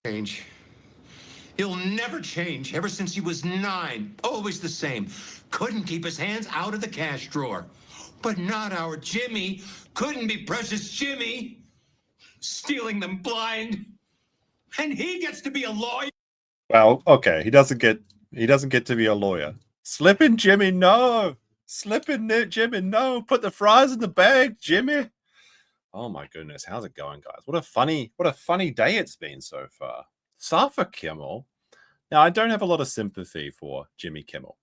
Change. He'll never change. Ever since he was 9, always the same. Couldn't keep his hands out of the cash drawer. But not our Jimmy. Couldn't be precious Jimmy. Stealing them blind. And he gets to be a lawyer. Well, okay, he doesn't get to be a lawyer. Slipping Jimmy, no. Slipping Jimmy, no. Put the fries in the bag, Jimmy. Oh my goodness, how's it going, guys? What a funny day it's been so far. SUFFAH Kimmel. Now, I don't have a lot of sympathy for Jimmy Kimmel,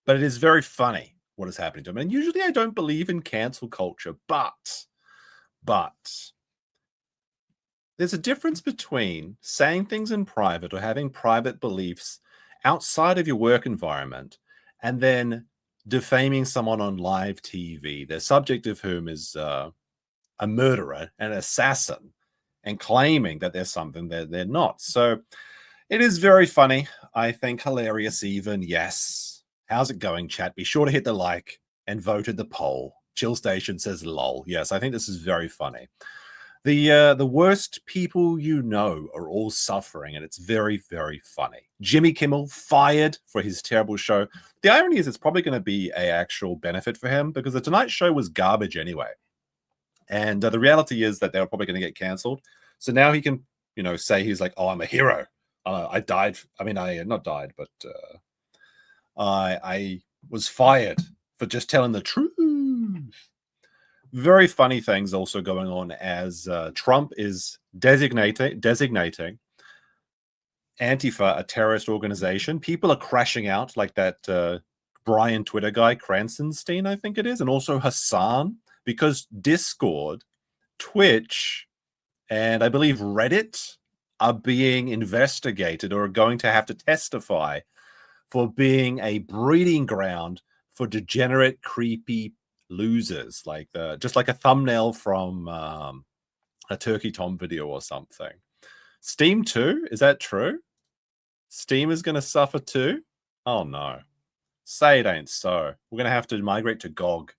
but it is very funny what is happening to him. And usually I don't believe in cancel culture, but there's a difference between saying things in private or having private beliefs outside of your work environment and then defaming someone on live TV, the subject of whom is a murderer, an assassin, and claiming that there's something that they're not. So it is very funny. I think hilarious even. Yes. How's it going, chat? Be sure to hit the like and vote in the poll. Chill Station says lol. Yes, I think this is very funny. The worst people you know are all suffering, and it's very, very funny. Jimmy Kimmel fired for his terrible show. The irony is it's probably going to be an actual benefit for him because the Tonight Show was garbage anyway. And the reality is that they're probably going to get canceled. So now he can, say he's like, oh, I'm a hero. I died. I mean, I not died, but I was fired for just telling the truth. Very funny things also going on as Trump is designating Antifa a terrorist organization. People are crashing out like that Brian Twitter guy, Krassenstein, I think it is, and also Hassan, because Discord, Twitch, and I believe Reddit are being investigated or are going to have to testify for being a breeding ground for degenerate, creepy losers, like just like a thumbnail from a Turkey Tom video or something. Steam too? Is that true? Steam is going to suffer too? Oh no. Say it ain't so. We're going to have to migrate to GOG.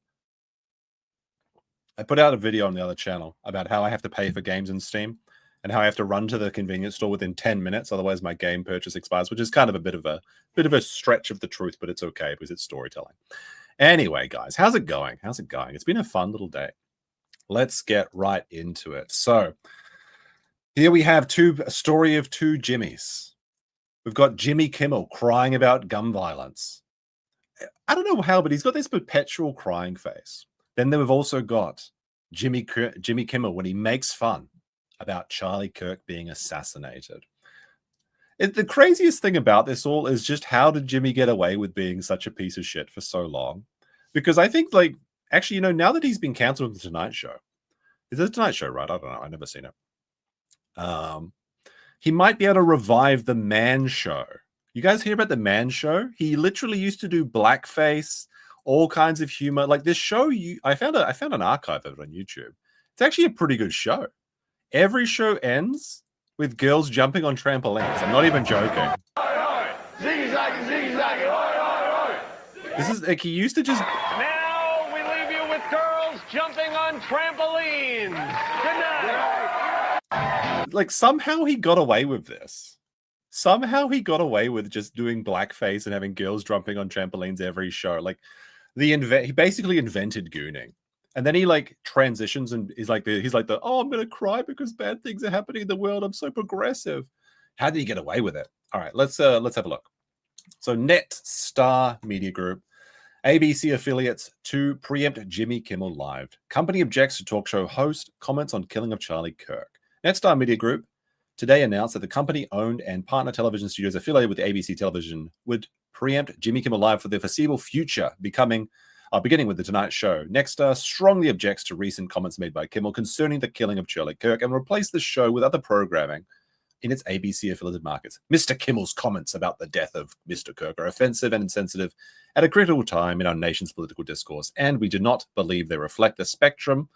I put out a video on the other channel about how I have to pay for games in Steam and how I have to run to the convenience store within 10 minutes, otherwise my game purchase expires, which is kind of a bit of a stretch of the truth, but it's okay because it's storytelling. Anyway, guys, how's it going? How's it going? It's been a fun little day. Let's get right into it. So here we have a story of two Jimmys. We've got Jimmy Kimmel crying about gun violence. I don't know how, but he's got this perpetual crying face. Then we've also got Jimmy Kimmel when he makes fun about Charlie Kirk being assassinated. The craziest thing about this all is just how did Jimmy get away with being such a piece of shit for so long? Because I think, actually, now that he's been cancelled on The Tonight Show, is it The Tonight Show, right? I don't know. I've never seen it. He might be able to revive The Man Show. You guys hear about The Man Show? He literally used to do blackface, all kinds of humor. Like this show, I found an archive of it on YouTube. It's actually a pretty good show. Every show ends with girls jumping on trampolines. I'm not even joking. This is like he used to just. Now we leave you with girls jumping on trampolines. Good night. Like somehow he got away with this. Somehow he got away with just doing blackface and having girls jumping on trampolines every show. Like he basically invented gooning. And then he transitions and he's like oh, I'm gonna cry because bad things are happening in the world. I'm so progressive. How did he get away with it? All right, let's have a look. So Netstar Media Group, ABC affiliates to preempt Jimmy Kimmel live. Company objects to talk show host comments on killing of Charlie Kirk. Netstar Media Group today announced that the company owned and partner television studios affiliated with ABC Television would preempt Jimmy Kimmel live for the foreseeable future, beginning with The Tonight Show. Nexstar strongly objects to recent comments made by Kimmel concerning the killing of Charlie Kirk and replace the show with other programming in its ABC affiliated markets. Mr. Kimmel's comments about the death of Mr. Kirk are offensive and insensitive at a critical time in our nation's political discourse, and we do not believe they reflect the spectrum,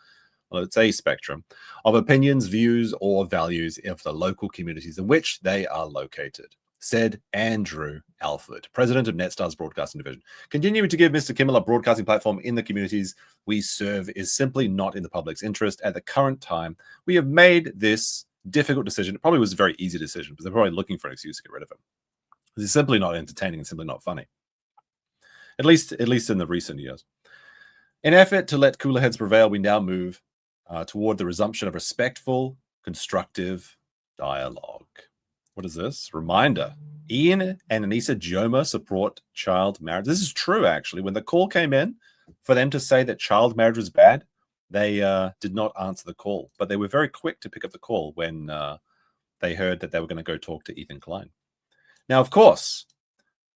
well, it's a spectrum, of opinions, views, or values of the local communities in which they are located, said Andrew Alford, president of Netstar's broadcasting division. Continuing to give Mr. Kimmel a broadcasting platform in the communities we serve is simply not in the public's interest at the current time. We have made this difficult decision. It probably was a very easy decision, but they're probably looking for an excuse to get rid of him. He's simply not entertaining and simply not funny. At least in the recent years. In effort to let cooler heads prevail, we now move toward the resumption of respectful, constructive dialogue. What is this? Reminder. Ian and Anissa Joma support child marriage. This is true, actually. When the call came in for them to say that child marriage was bad, they did not answer the call. But they were very quick to pick up the call when they heard that they were going to go talk to Ethan Klein. Now, of course,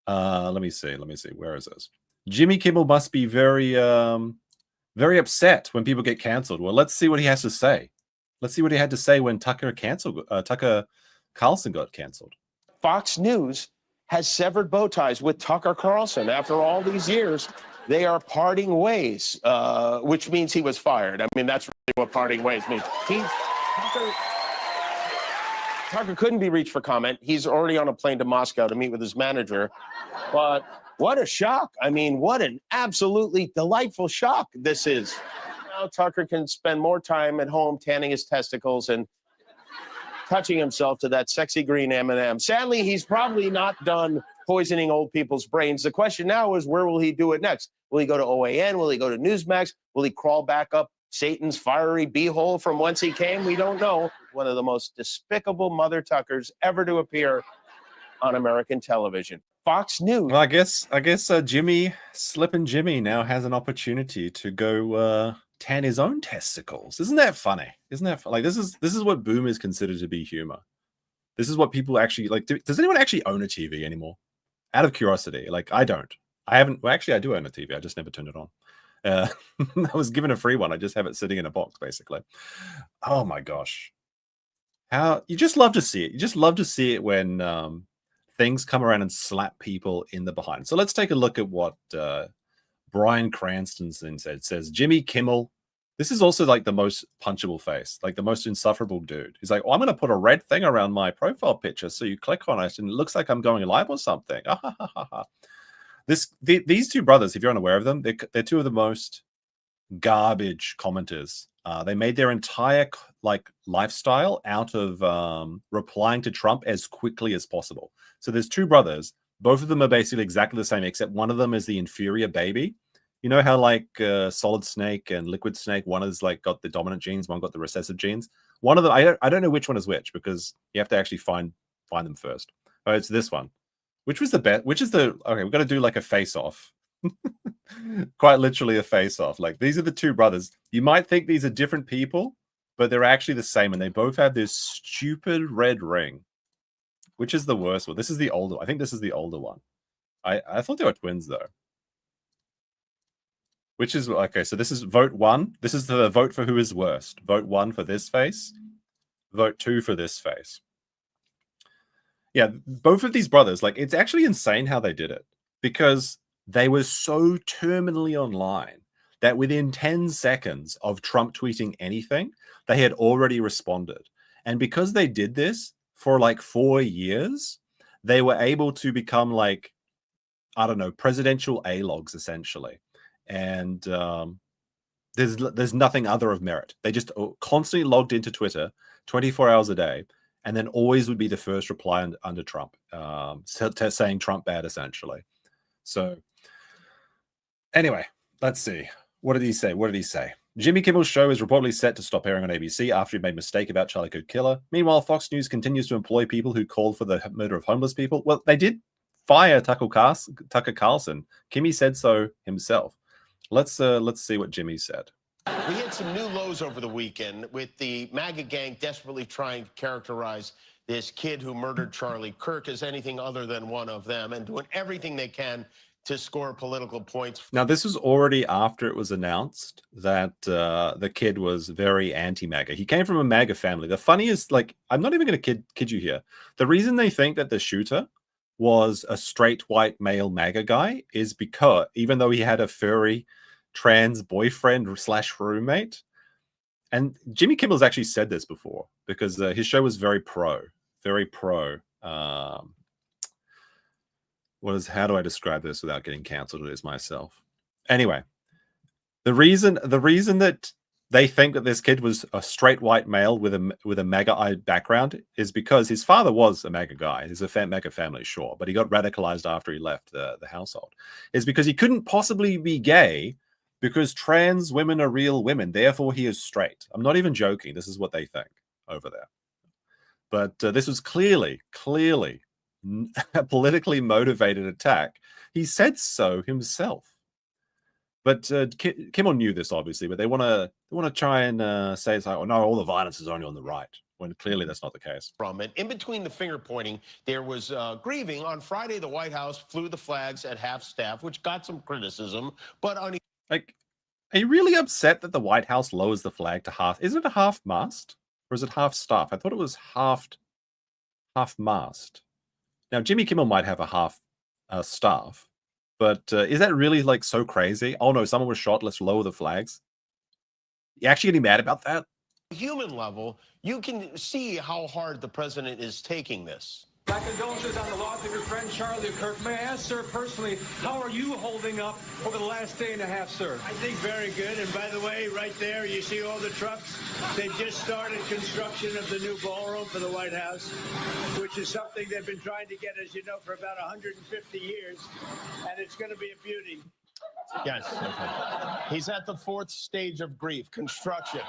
let me see. Where is this? Jimmy Kimmel must be very upset when people get canceled. Well, let's see what he has to say. Let's see what he had to say when Tucker Carlson got canceled. Fox News has severed bow ties with Tucker Carlson. After all these years, they are parting ways, which means he was fired. I mean, that's really what parting ways means. Tucker couldn't be reached for comment. He's already on a plane to Moscow to meet with his manager. But what a shock. I mean, what an absolutely delightful shock this is. Now Tucker can spend more time at home tanning his testicles and touching himself to that sexy green M&M. Sadly, he's probably not done poisoning old people's brains. The question now is, where will he do it next? Will he go to OAN? Will he go to Newsmax? Will he crawl back up Satan's fiery beehole from whence he came? We don't know. One of the most despicable mother Tuckers ever to appear on American television. Fox News. Well, I guess Slippin' Jimmy now has an opportunity to go tan his own testicles. Isn't that funny? Isn't that like this is what boomers consider to be humor. This is what people actually like. Does anyone actually own a TV anymore? Out of curiosity, like I don't. I haven't. Well, actually, I do own a TV. I just never turned it on. I was given a free one. I just have it sitting in a box, basically. Oh my gosh, how you just love to see it. You just love to see it when things come around and slap people in the behind. So let's take a look at what Brian Krassenstein said. It says Jimmy Kimmel. This is also like the most punchable face, like the most insufferable dude. He's like, oh, I'm going to put a red thing around my profile picture so you click on it and it looks like I'm going live or something. These two brothers, if you're unaware of them, they're two of the most garbage commenters. They made their entire like lifestyle out of replying to Trump as quickly as possible. So there's two brothers. Both of them are basically exactly the same, except one of them is the inferior baby. You know how like Solid Snake and Liquid Snake, one is like got the dominant genes, one got the recessive genes. One of them, I don't know which one is which because you have to actually find them first. Oh, it's this one. Which was the best? Which is the okay? We've got to do like a face-off. Quite literally a face-off. Like these are the two brothers. You might think these are different people, but they're actually the same, and they both have this stupid red ring. Which is the worst one? This is the older. I think this is the older one. I thought they were twins though. Which is okay. So this is vote 1. This is the vote for who is worst. Vote 1 for this face. Vote 2 for this face. Yeah, both of these brothers, like, it's actually insane how they did it because they were so terminally online that within 10 seconds of Trump tweeting anything, they had already responded. And because they did this for like 4 years, they were able to become like, I don't know, presidential A-logs essentially. And there's nothing other of merit. They just constantly logged into Twitter 24 hours a day, and then always would be the first reply under Trump, saying Trump bad, essentially. So anyway, let's see. What did he say? Jimmy Kimmel's show is reportedly set to stop airing on ABC after he made a mistake about Charlie Kirk killer. Meanwhile, Fox News continues to employ people who called for the murder of homeless people. Well, they did fire Tucker Carlson. Kimmy said so himself. Let's see what Jimmy said. We hit some new lows over the weekend with the MAGA gang desperately trying to characterize this kid who murdered Charlie Kirk as anything other than one of them and doing everything they can to score political points. Now, this was already after it was announced that the kid was very anti-MAGA. He came from a MAGA family. The funniest, like, I'm not even going to kid you here. The reason they think that the shooter was a straight white male MAGA guy is because even though he had a furry trans boyfriend / roommate, and Jimmy Kimmel's actually said this before because his show was very pro. How do I describe this without getting canceled as myself? Anyway, the reason that they think that this kid was a straight white male with a MAGA-eyed background is because his father was a MAGA guy. He's a MAGA family, sure, but he got radicalized after he left the household. Is because he couldn't possibly be gay because trans women are real women. Therefore, he is straight. I'm not even joking. This is what they think over there. But this was clearly a politically motivated attack. He said so himself. But Kimmel knew this, obviously, but they want to try and say it's like, oh no, all the violence is only on the right, when clearly that's not the case. From it, in between the finger pointing, there was grieving. On Friday, the White House flew the flags at half staff, which got some criticism. But on like, are you really upset that the White House lowers the flag to half? Isn't it a half mast or is it half staff? I thought it was half mast. Now Jimmy Kimmel might have a half staff. But is that really like so crazy? Oh no, someone was shot. Let's lower the flags. You actually getting mad about that? human level, you can see how hard the president is taking this. My condolences on the loss of your friend Charlie Kirk. May I ask, sir, personally, how are you holding up over the last day and a half, sir? I think very good. And by the way, right there, you see all the trucks? They just started construction of the new ballroom for the White House, which is something they've been trying to get, as you know, for about 150 years. And it's going to be a beauty. Yes. He's at the fourth stage of grief, construction.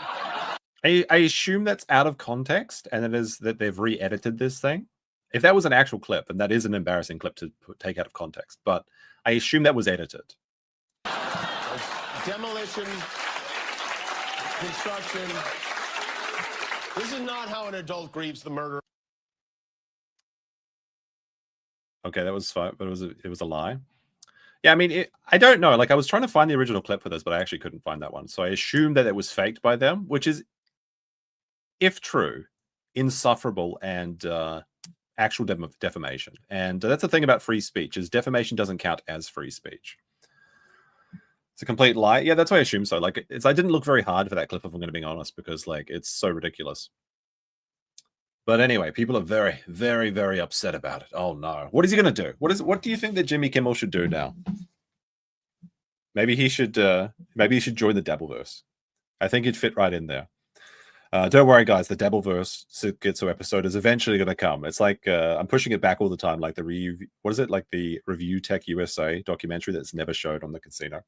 I assume that's out of context, and it is that they've re-edited this thing. If that was an actual clip, and that is an embarrassing clip to take out of context, but I assume that was edited. Demolition, construction. This is not how an adult grieves the murder. Okay, that was fine, but it was a lie. Yeah, I mean, I don't know. Like, I was trying to find the original clip for this, but I actually couldn't find that one. So I assume that it was faked by them, which is, if true, insufferable and actual defamation. And that's the thing about free speech, is defamation doesn't count as free speech. It's a complete lie. Yeah, that's why I assume so. Like, I didn't look very hard for that clip, if I'm going to be honest, because like it's so ridiculous. But anyway, people are very, very, very upset about it. Oh no. What is he going to do? What do you think that Jimmy Kimmel should do now? Maybe he should join the Dabbleverse. I think he'd fit right in there. Don't worry, guys. The Dabbleverse Schizo episode is eventually going to come. It's like I'm pushing it back all the time, like the the Review Tech USA documentary that's never showed on the casino.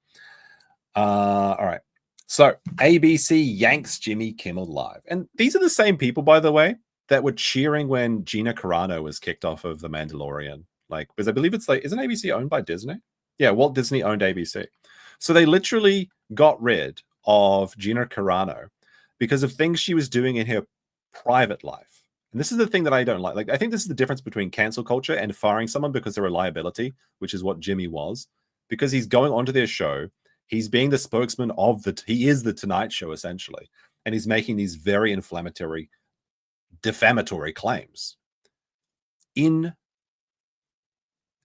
All right. So ABC yanks Jimmy Kimmel live, and these are the same people, by the way, that were cheering when Gina Carano was kicked off of The Mandalorian. Like, because I believe it's like, isn't ABC owned by Disney? Yeah, Walt Disney owned ABC. So they literally got rid of Gina Carano because of things she was doing in her private life. And this is the thing that I don't like. Like, I think this is the difference between cancel culture and firing someone because they're a liability, which is what Jimmy was. Because he's going onto their show, he's being the spokesman of he is the Tonight Show, essentially. And he's making these very inflammatory, defamatory claims in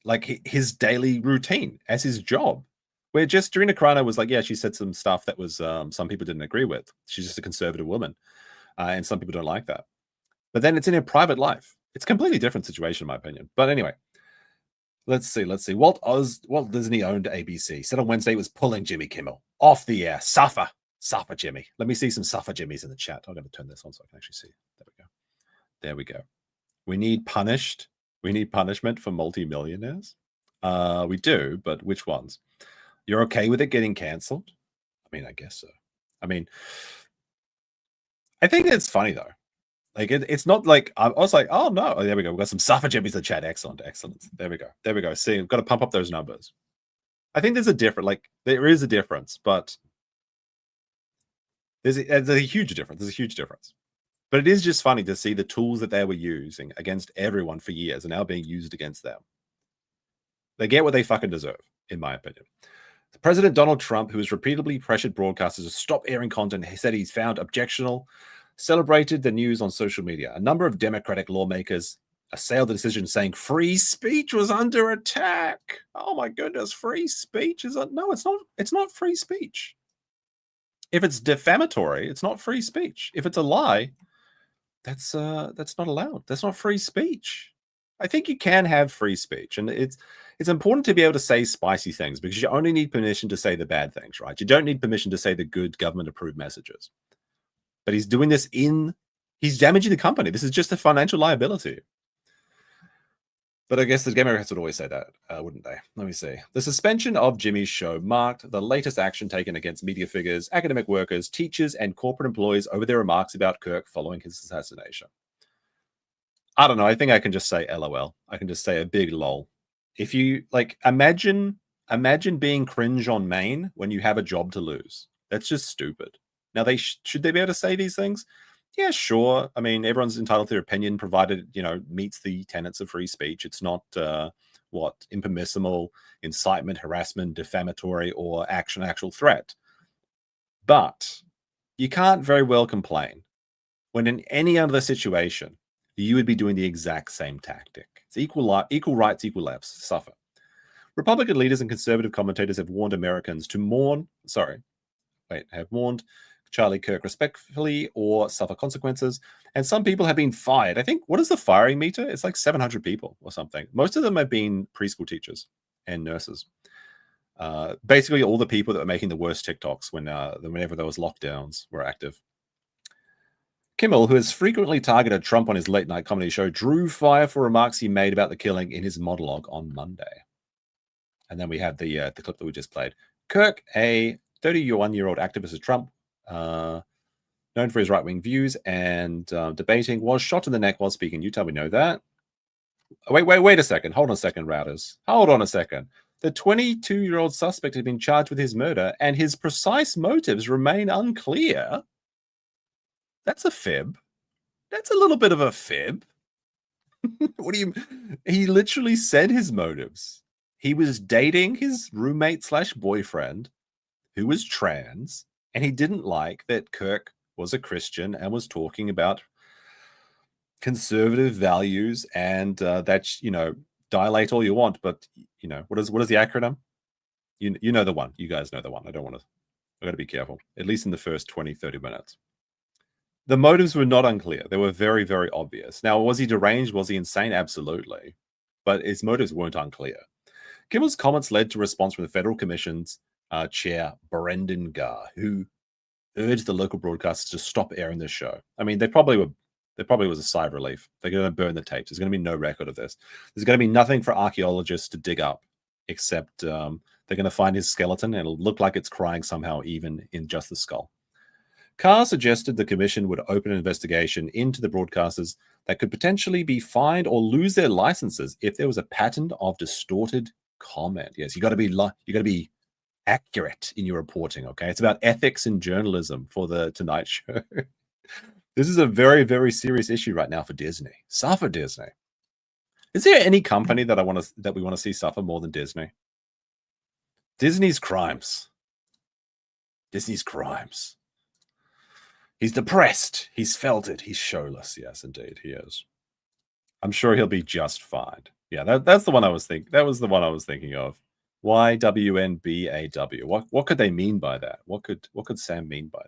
like his daily routine as his job, where just Gina Carano was like, yeah, she said some stuff that was some people didn't agree with. She's just a conservative woman, and some people don't like that. But then it's in her private life. It's a completely different situation, in my opinion. But anyway, let's see. Walt Disney owned ABC. Said on Wednesday it was pulling Jimmy Kimmel off the air. Suffer Jimmy. Let me see some suffer Jimmys in the chat. I'm going to turn this on so I can actually see. There we go. We need punishment for multi-millionaires. We do, but which ones? You're okay with it getting cancelled? I mean, I guess so. I mean, I think it's funny though. Like it's not like I was like, oh no, there we go. We've got some suffer Jimmys in the chat. Excellent. There we go. See, we've got to pump up those numbers. I think there is a difference, but there's a huge difference. There's a huge difference. But it is just funny to see the tools that they were using against everyone for years are now being used against them. They get what they fucking deserve, in my opinion. President Donald Trump, who has repeatedly pressured broadcasters to stop airing content, he said he's found objectionable, celebrated the news on social media. A number of Democratic lawmakers assailed the decision, saying free speech was under attack. Oh my goodness, free speech no, it's not. It's not free speech. If it's defamatory, it's not free speech. If it's a lie, that's not allowed. That's not free speech. I think you can have free speech, and it's important to be able to say spicy things because you only need permission to say the bad things, right? You don't need permission to say the good government-approved messages. But he's doing this he's damaging the company. This is just a financial liability. But I guess the Democrats would always say that, wouldn't they? Let me see. The suspension of Jimmy's show marked the latest action taken against media figures, academic workers, teachers, and corporate employees over their remarks about Kirk following his assassination. I don't know. I think I can just say LOL. I can just say a big lol. If you like, imagine being cringe on main when you have a job to lose. That's just stupid. Now, should they be able to say these things? Yeah, sure. I mean, everyone's entitled to their opinion, provided it, meets the tenets of free speech. It's not impermissible, incitement, harassment, defamatory, or actual threat. But you can't very well complain when in any other situation you would be doing the exact same tactic. It's equal rights, equal lefts. Suffer. Republican leaders and conservative commentators have warned Americans to have warned Charlie Kirk respectfully or suffer consequences. And some people have been fired. I think, what is the firing meter? It's like 700 people or something. Most of them have been preschool teachers and nurses. Basically, all the people that were making the worst TikToks whenever there was lockdowns were active. Kimmel, who has frequently targeted Trump on his late-night comedy show, drew fire for remarks he made about the killing in his monologue on Monday. And then we have the clip that we just played. Kirk, a 31-year-old activist of Trump, known for his right-wing views and debating, was shot in the neck while speaking. You tell me know that. Wait a second. Hold on a second, routers. Hold on a second. The 22-year-old suspect has been charged with his murder, and his precise motives remain unclear. That's a fib. That's a little bit of a fib. What do you... He literally said his motives. He was dating his roommate/boyfriend who was trans, and he didn't like that Kirk was a Christian and was talking about conservative values and dilate all you want, but what is the acronym? You know the one. You guys know the one. I got to be careful, at least in the first 20-30 minutes. The motives were not unclear. They were very, very obvious. Now, was he deranged? Was he insane? Absolutely. But his motives weren't unclear. Kimmel's comments led to a response from the Federal Commission's chair, Brendan Garr, who urged the local broadcasters to stop airing this show. I mean, there probably was a sigh of relief. They're going to burn the tapes. There's going to be no record of this. There's going to be nothing for archaeologists to dig up, except they're going to find his skeleton, and it'll look like it's crying somehow, even in just the skull. Carr suggested the commission would open an investigation into the broadcasters that could potentially be fined or lose their licenses if there was a pattern of distorted comment. Yes, you got to be accurate in your reporting. Okay, it's about ethics in journalism for the Tonight Show. This is a very, very serious issue right now for Disney. Suffer, Disney. Is there any company that we want to see suffer more than Disney? Disney's crimes. Disney's crimes. He's depressed. He's felt it. He's showless. Yes, indeed, he is. I'm sure he'll be just fine. Yeah, that's the one I was thinking. That was the one I was thinking of. YWNBAW. What could they mean by that? What could Sam mean by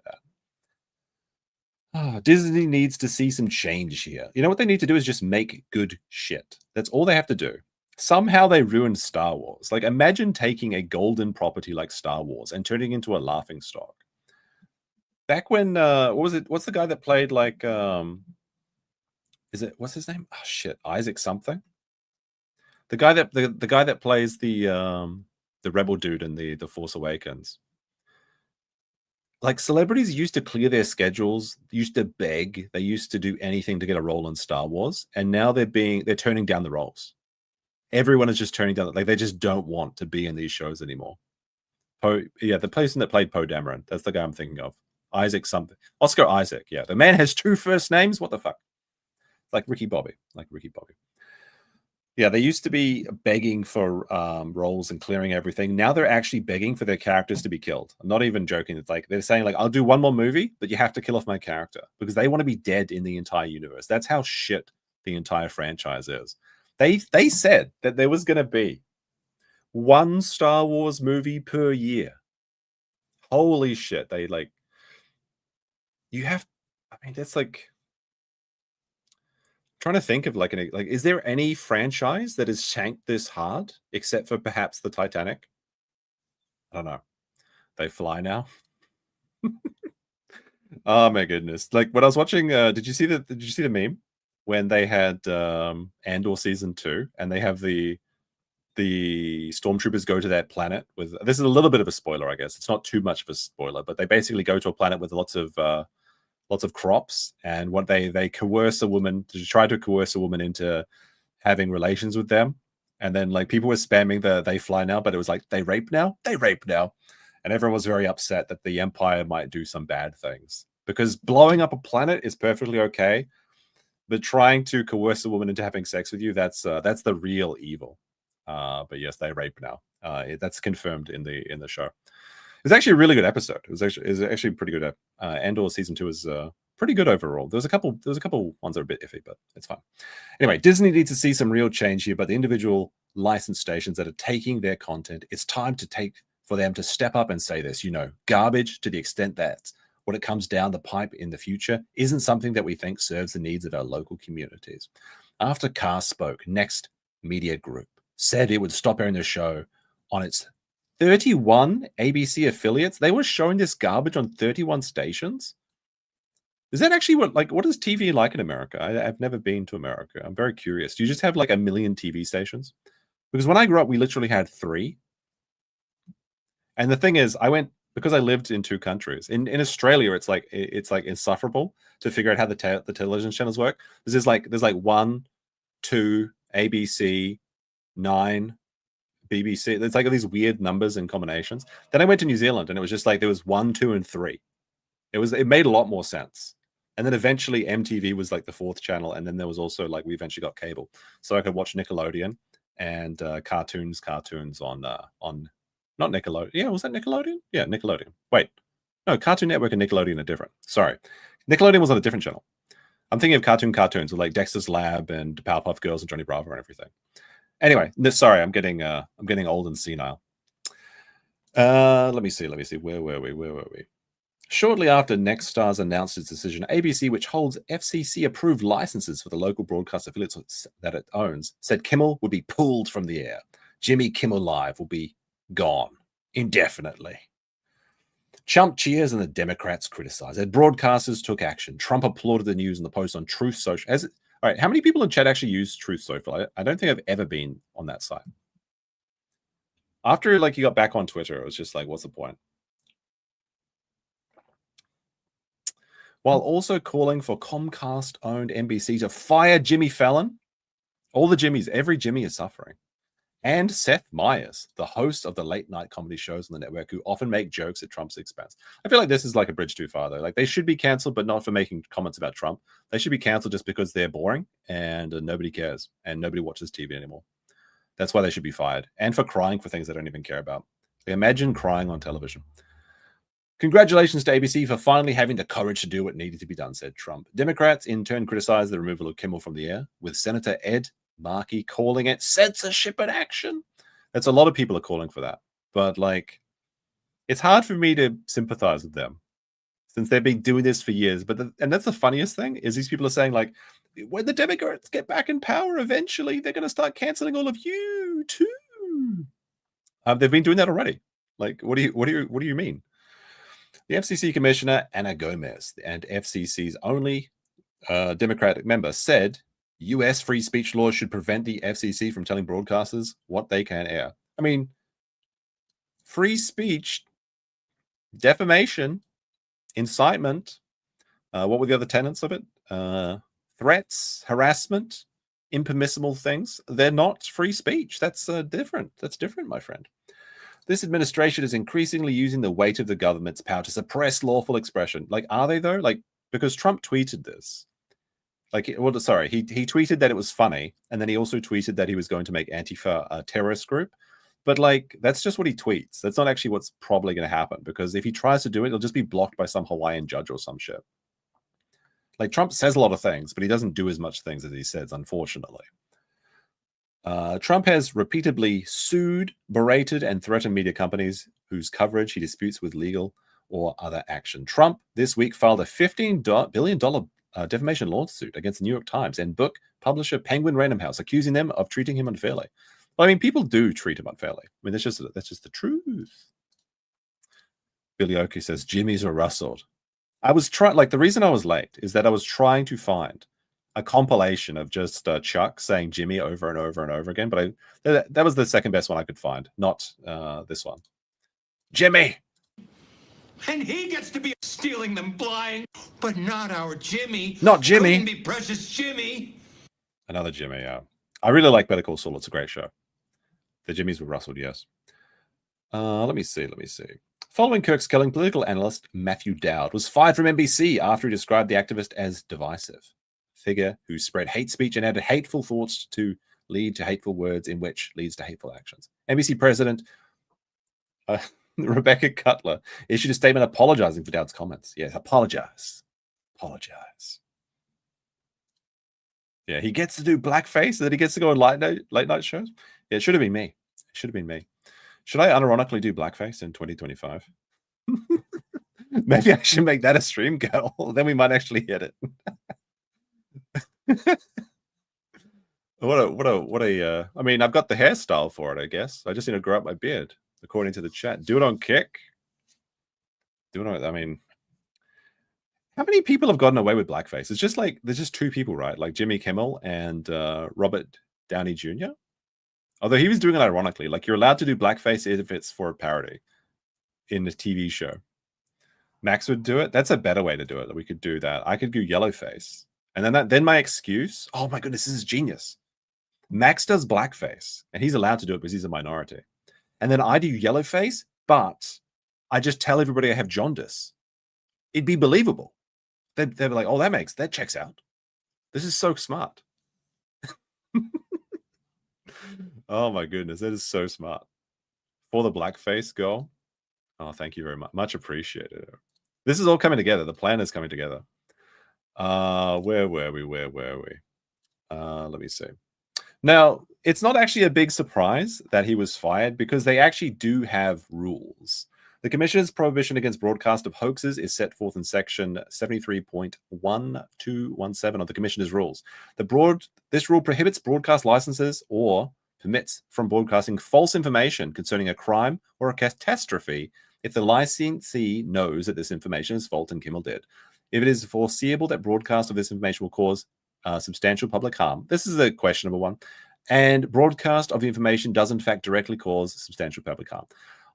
that? Disney needs to see some change here. You know what they need to do is just make good shit. That's all they have to do. Somehow they ruined Star Wars. Like, imagine taking a golden property like Star Wars and turning it into a laughingstock. Back when what was it? What's the guy that played like what's his name? Oh shit, Isaac something. The guy that plays the rebel dude in the Force Awakens. Like, celebrities used to clear their schedules, used to beg, they used to do anything to get a role in Star Wars, and now they're turning down the roles. Everyone is just turning down, like, they just don't want to be in these shows anymore. The person that played Poe Dameron, that's the guy I'm thinking of. Isaac something. Oscar Isaac, yeah. The man has 2 first names. What the fuck? Like Ricky Bobby. Yeah, they used to be begging for roles and clearing everything. Now they're actually begging for their characters to be killed. I'm not even joking. It's like they're saying, like, I'll do one more movie, but you have to kill off my character, because they want to be dead in the entire universe. That's how shit the entire franchise is. They said that there was going to be 1 Star Wars movie per year. Holy shit. They like... You have, I mean, that's like, I'm trying to think of like is there any franchise that has shanked this hard except for perhaps the Titanic? I don't know. They fly now. Oh my goodness! Like when I was watching, did you see the meme when they had Andor season 2 and they have the stormtroopers go to that planet with, this is a little bit of a spoiler, I guess. It's not too much of a spoiler, but they basically go to a planet with lots of crops, and what they coerce a woman to try to coerce a woman into having relations with them. And then like people were spamming the they fly now, but it was like they rape now, and everyone was very upset that the Empire might do some bad things, because blowing up a planet is perfectly okay, but trying to coerce a woman into having sex with you, that's the real evil. But yes, they rape now. That's confirmed in the show. It's actually a really good episode. It was actually pretty good. Andor season 2 is pretty good overall. There was a couple ones that are a bit iffy, but it's fine. Anyway, Disney needs to see some real change here, but the individual licensed stations that are taking their content, it's time for them to step up and say this, garbage to the extent that what it comes down the pipe in the future isn't something that we think serves the needs of our local communities. After Carr spoke, Next Media Group said it would stop airing the show on its 31 ABC affiliates. They were showing this garbage on 31 stations. Is that actually what is TV like in America? I've never been to America. I'm very curious. Do you just have like a million TV stations? Because when I grew up, we literally had 3. And the thing is, because I lived in 2 countries. In Australia, it's like insufferable to figure out how the television channels work. There's like 1, 2, ABC, 9, BBC. There's like all these weird numbers and combinations. Then I went to New Zealand, and it was just like there was 1, 2, and 3. It made a lot more sense. And then eventually MTV was like the 4th channel, and then there was also like we eventually got cable, so I could watch Nickelodeon and cartoons on not Nickelodeon. Yeah, was that Nickelodeon? Yeah, Nickelodeon. Wait, no, Cartoon Network and Nickelodeon are different. Sorry, Nickelodeon was on a different channel. I'm thinking of cartoons with like Dexter's Lab and Powerpuff Girls and Johnny Bravo and everything. Anyway, sorry, I'm getting old and senile. Let me see. Where were we? Shortly after Nextstars announced its decision, ABC, which holds FCC-approved licenses for the local broadcast affiliates that it owns, said Kimmel would be pulled from the air. Jimmy Kimmel Live will be gone indefinitely. Trump cheers and the Democrats criticize. As broadcasters took action, Trump applauded the news in the post on Truth Social. All right, how many people in chat actually use Truth Social? I don't think I've ever been on that site. After he got back on Twitter, it was just like, what's the point? While also calling for Comcast-owned NBC to fire Jimmy Fallon. All the Jimmys, every Jimmy is suffering. And Seth Meyers, the host of the late-night comedy shows on the network, who often make jokes at Trump's expense. I feel like this is like a bridge too far, though. Like, they should be canceled, but not for making comments about Trump. They should be canceled just because they're boring and nobody cares and nobody watches TV anymore. That's why they should be fired. And for crying for things they don't even care about. Imagine crying on television. Congratulations to ABC for finally having the courage to do what needed to be done, said Trump. Democrats, in turn, criticized the removal of Kimmel from the air, with Senator Ed Markey calling it censorship in action. That's a lot of people are calling for that. But, it's hard for me to sympathize with them since they've been doing this for years. And that's the funniest thing, is these people are saying, when the Democrats get back in power, eventually they're going to start canceling all of you, too. They've been doing that already. What do you mean? The FCC Commissioner, Ana Gomez, and FCC's only Democratic member, said U.S. free speech laws should prevent the FCC from telling broadcasters what they can air. I mean, free speech, defamation, incitement, what were the other tenets of it? Threats, harassment, impermissible things. They're not free speech. That's different. That's different, my friend. This administration is increasingly using the weight of the government's power to suppress lawful expression. Are they, though? Because Trump tweeted this. He tweeted that it was funny, and then he also tweeted that he was going to make Antifa a terrorist group. But, that's just what he tweets. That's not actually what's probably going to happen, because if he tries to do it, it'll just be blocked by some Hawaiian judge or some shit. Trump says a lot of things, but he doesn't do as much things as he says, unfortunately. Trump has repeatedly sued, berated, and threatened media companies whose coverage he disputes with legal or other action. Trump this week filed a $15 billion defamation lawsuit against the New York Times and book publisher Penguin Random House, accusing them of treating him unfairly. Well, I mean, people do treat him unfairly. I mean, that's just the truth. Billy Oakey says, Jimmy's were rustled. I was trying, like, the reason I was late is that I was trying to find a compilation of just Chuck saying Jimmy over and over and over again, but that was the second best one I could find, not this one. Jimmy! And he gets to be stealing them blind, but not our Jimmy. Not Jimmy. Couldn't be precious Jimmy. Another Jimmy, yeah. I really like Better Call Saul. It's a great show. The Jimmys were rustled, yes. Let me see. Following Kirk's killing, political analyst Matthew Dowd was fired from NBC after he described the activist as divisive. Figure who spread hate speech and added hateful thoughts to lead to hateful words, in which leads to hateful actions. NBC president Rebecca Cutler issued a statement apologizing for Dowd's comments. Yes, apologize. Yeah, he gets to do blackface, and then he gets to go on late night shows. Yeah, it should have been me. Should I unironically do blackface in 2025? Maybe I should make that a stream goal. Then we might actually hit it. I mean, I've got the hairstyle for it, I guess. I just need to grow up my beard, according to the chat. Do it on Kick. I mean, how many people have gotten away with blackface? It's just like, there's just two people, right? Like Jimmy Kimmel and Robert Downey Jr. Although he was doing it ironically. Like, you're allowed to do blackface if it's for a parody in a TV show. Max would do it. That's a better way to do it. We could do that. I could do yellowface. And then my excuse, oh my goodness, this is genius. Max does blackface, and he's allowed to do it because he's a minority. And then I do yellowface, but I just tell everybody I have jaundice. It'd be believable. They'd be like, oh, that checks out. This is so smart. Oh my goodness, that is so smart. For the blackface goal. Oh, thank you very much. Much appreciated. This is all coming together. The plan is coming together. Where were we? Let me see. Now, it's not actually a big surprise that he was fired because they actually do have rules. The Commission's prohibition against broadcast of hoaxes is set forth in Section 73.1217 of the Commissioner's rules. This rule prohibits broadcast licenses or permits from broadcasting false information concerning a crime or a catastrophe if the licensee knows that this information is false, and Kimmel did. If it is foreseeable that broadcast of this information will cause substantial public harm, this is a questionable one, and broadcast of the information does in fact directly cause substantial public harm.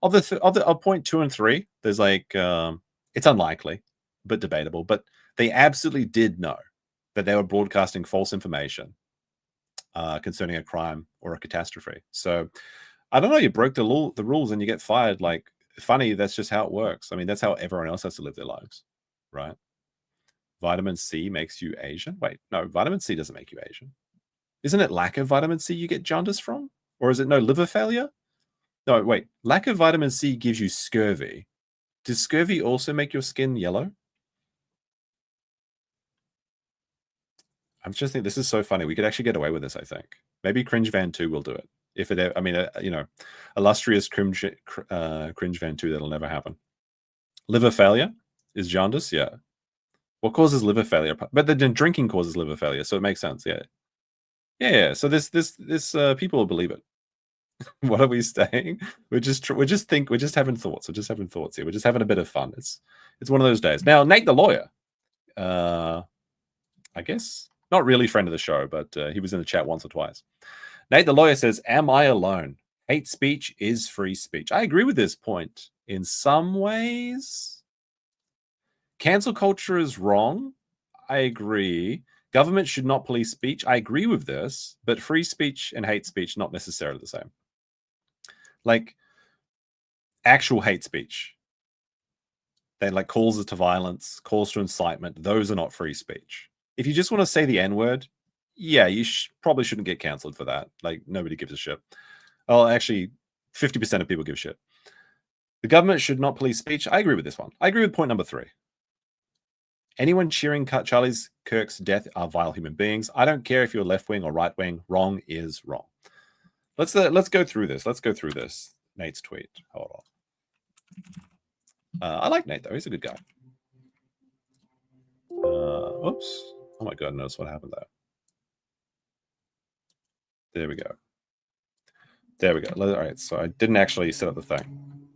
Of point 2 and 3, there's like, it's unlikely, but debatable, but they absolutely did know that they were broadcasting false information concerning a crime or a catastrophe. So I don't know, you broke the rules and you get fired. Like, funny, that's just how it works. I mean, that's how everyone else has to live their lives, right? Vitamin C makes you Asian? Wait, no, vitamin C doesn't make you Asian. Isn't it lack of vitamin C you get jaundice from? Or is it liver failure? No, wait, lack of vitamin C gives you scurvy. Does scurvy also make your skin yellow? I'm just thinking, this is so funny. We could actually get away with this, I think. Maybe Cringe Van 2 will do it. If it, I mean, illustrious Cringe Van 2, that'll never happen. Liver failure is jaundice, yeah. What causes liver failure? But the drinking causes liver failure, so it makes sense, yeah. Yeah, so this people will believe it. What are we saying? We're just having thoughts. We're just having thoughts here. We're just having a bit of fun. It's one of those days. Now, Nate the lawyer, I guess not really friend of the show, but he was in the chat once or twice. Nate the lawyer says, "Am I alone? Hate speech is free speech." I agree with this point in some ways. Cancel culture is wrong. I agree. Government should not police speech. I agree with this, but free speech and hate speech not necessarily the same. Like actual hate speech, they like calls to violence, calls to incitement. Those are not free speech. If you just want to say the N-word, yeah, you probably shouldn't get canceled for that. Like nobody gives a shit. Oh, actually, 50% of people give a shit. The government should not police speech. I agree with this one. I agree with point number 3. Anyone cheering Charlie's Kirk's death are vile human beings. I don't care if you're left wing or right wing. Wrong is wrong. Let's go through this. Let's go through this. Nate's tweet. Hold on. I like Nate though. He's a good guy. Oops. Oh my god, notice what happened there. There we go. There we go. All right, so I didn't actually set up the thing.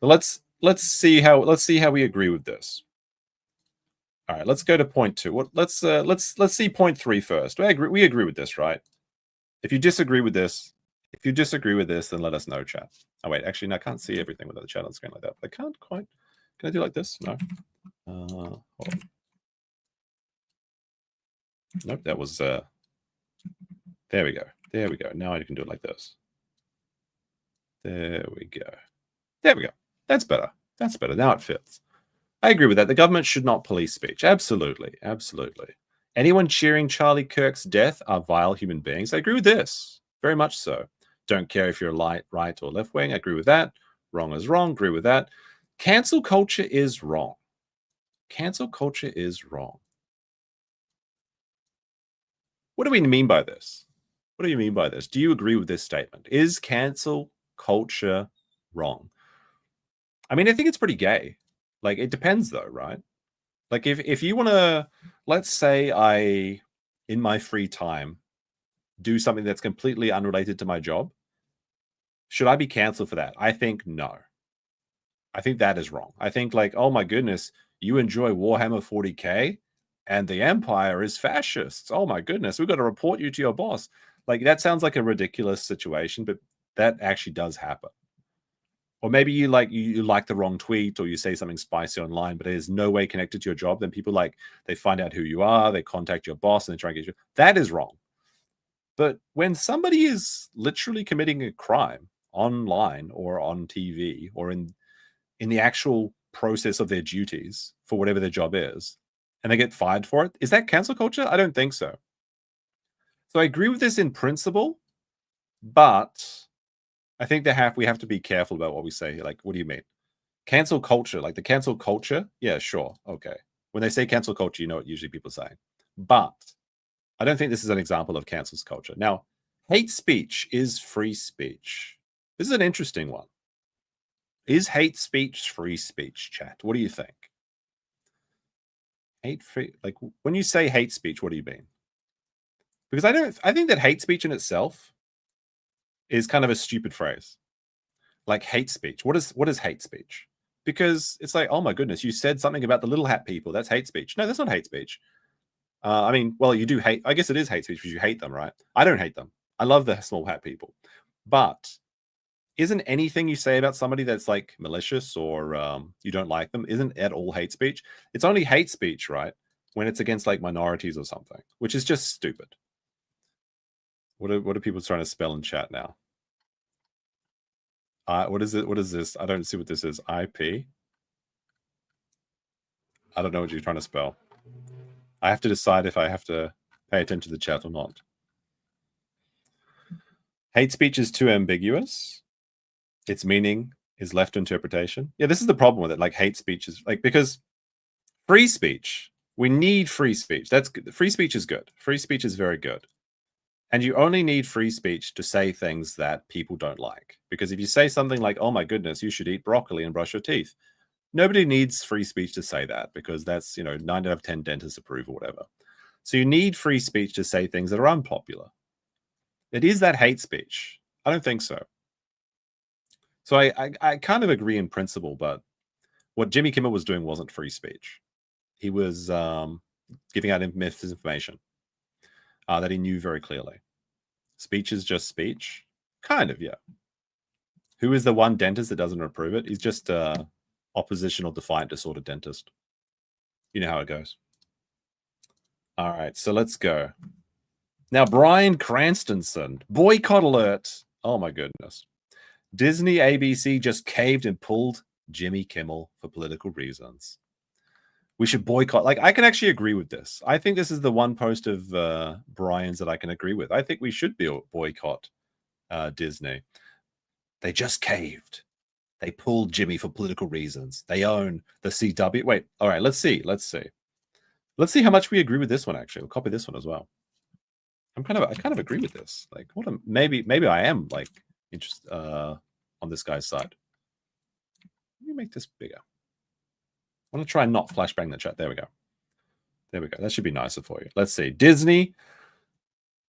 Let's see how we agree with this. All right, let's go to point 2. Let's see point 3 first. We agree with this, right? If you disagree with this, then let us know, chat. Oh wait, actually, no, I can't see everything without the chat on screen like that. I can't quite. Can I do like this? No. Hold on. Nope, that was. There we go. There we go. Now I can do it like this. There we go. There we go. That's better. That's better. Now it fits. I agree with that. The government should not police speech. Absolutely. Absolutely. Anyone cheering Charlie Kirk's death are vile human beings. I agree with this. Very much so. Don't care if you're right or left wing. I agree with that. Wrong is wrong. Agree with that. Cancel culture is wrong. Cancel culture is wrong. What do we mean by this? What do you mean by this? Do you agree with this statement? Is cancel culture wrong? I mean, I think it's pretty gay. Like, it depends though, right? Like, if you want to, let's say I, in my free time, do something that's completely unrelated to my job, should I be canceled for that? I think no. I think that is wrong. I think, like, oh my goodness, you enjoy Warhammer 40K and the Empire is fascists. Oh my goodness, we've got to report you to your boss. Like, that sounds like a ridiculous situation, but that actually does happen. Or maybe you like the wrong tweet, or you say something spicy online, but it is no way connected to your job. Then people they find out who you are, they contact your boss, and they try and get you. That is wrong. But when somebody is literally committing a crime online or on TV or in the actual process of their duties for whatever their job is, and they get fired for it, is that cancel culture? I don't think so. So I agree with this in principle, but I think we have to be careful about what we say here. Like, what do you mean? Cancel culture, like the cancel culture? Yeah, sure. Okay. When they say cancel culture, you know what usually people say. But I don't think this is an example of cancel culture. Now, hate speech is free speech. This is an interesting one. Is hate speech free speech, chat? What do you think? Like, when you say hate speech, what do you mean? Because I think that hate speech in itself is kind of a stupid phrase. Like, hate speech. What is hate speech? Because it's like, oh my goodness, you said something about the little hat people. That's hate speech. No, that's not hate speech. I mean, well, you do hate. I guess it is hate speech because you hate them, right? I don't hate them. I love the small hat people. But isn't anything you say about somebody that's like malicious or you don't like them, isn't at all hate speech? It's only hate speech, right? When it's against like minorities or something, which is just stupid. What are people trying to spell in chat now? What is it? What is this? I don't see what this is. IP? I don't know what you're trying to spell. I have to decide if I have to pay attention to the chat or not. Hate speech is too ambiguous. Its meaning is left to interpretation. Yeah, this is the problem with it. Like, hate speech is like, because free speech, we need free speech. That's good. Free speech is good. Free speech is very good. And you only need free speech to say things that people don't like. Because if you say something like, oh my goodness, you should eat broccoli and brush your teeth, nobody needs free speech to say that, because that's, 9 out of 10 dentists approve or whatever. So you need free speech to say things that are unpopular. It is that hate speech? I don't think so. So I kind of agree in principle, but what Jimmy Kimmel was doing wasn't free speech. He was giving out misinformation that he knew very clearly. Speech is just speech? Kind of, yeah. Who is the one dentist that doesn't approve it? He's just oppositional defiant disorder dentist. You know how it goes. All right, so let's go. Now, Brian Cranston, boycott alert. Oh my goodness. Disney ABC just caved and pulled Jimmy Kimmel for political reasons. We should boycott. Like, I can actually agree with this. I think this is the one post of Brian's that I can agree with. I think we should boycott Disney. They just caved. They pulled Jimmy for political reasons. They own the CW. Wait, all right, let's see. Let's see how much we agree with this one, actually. We'll copy this one as well. I kind of agree with this. Like, maybe I am like interested on this guy's side. Let me make this bigger. I want to try and not flashbang the chat. There we go. There we go. That should be nicer for you. Let's see. Disney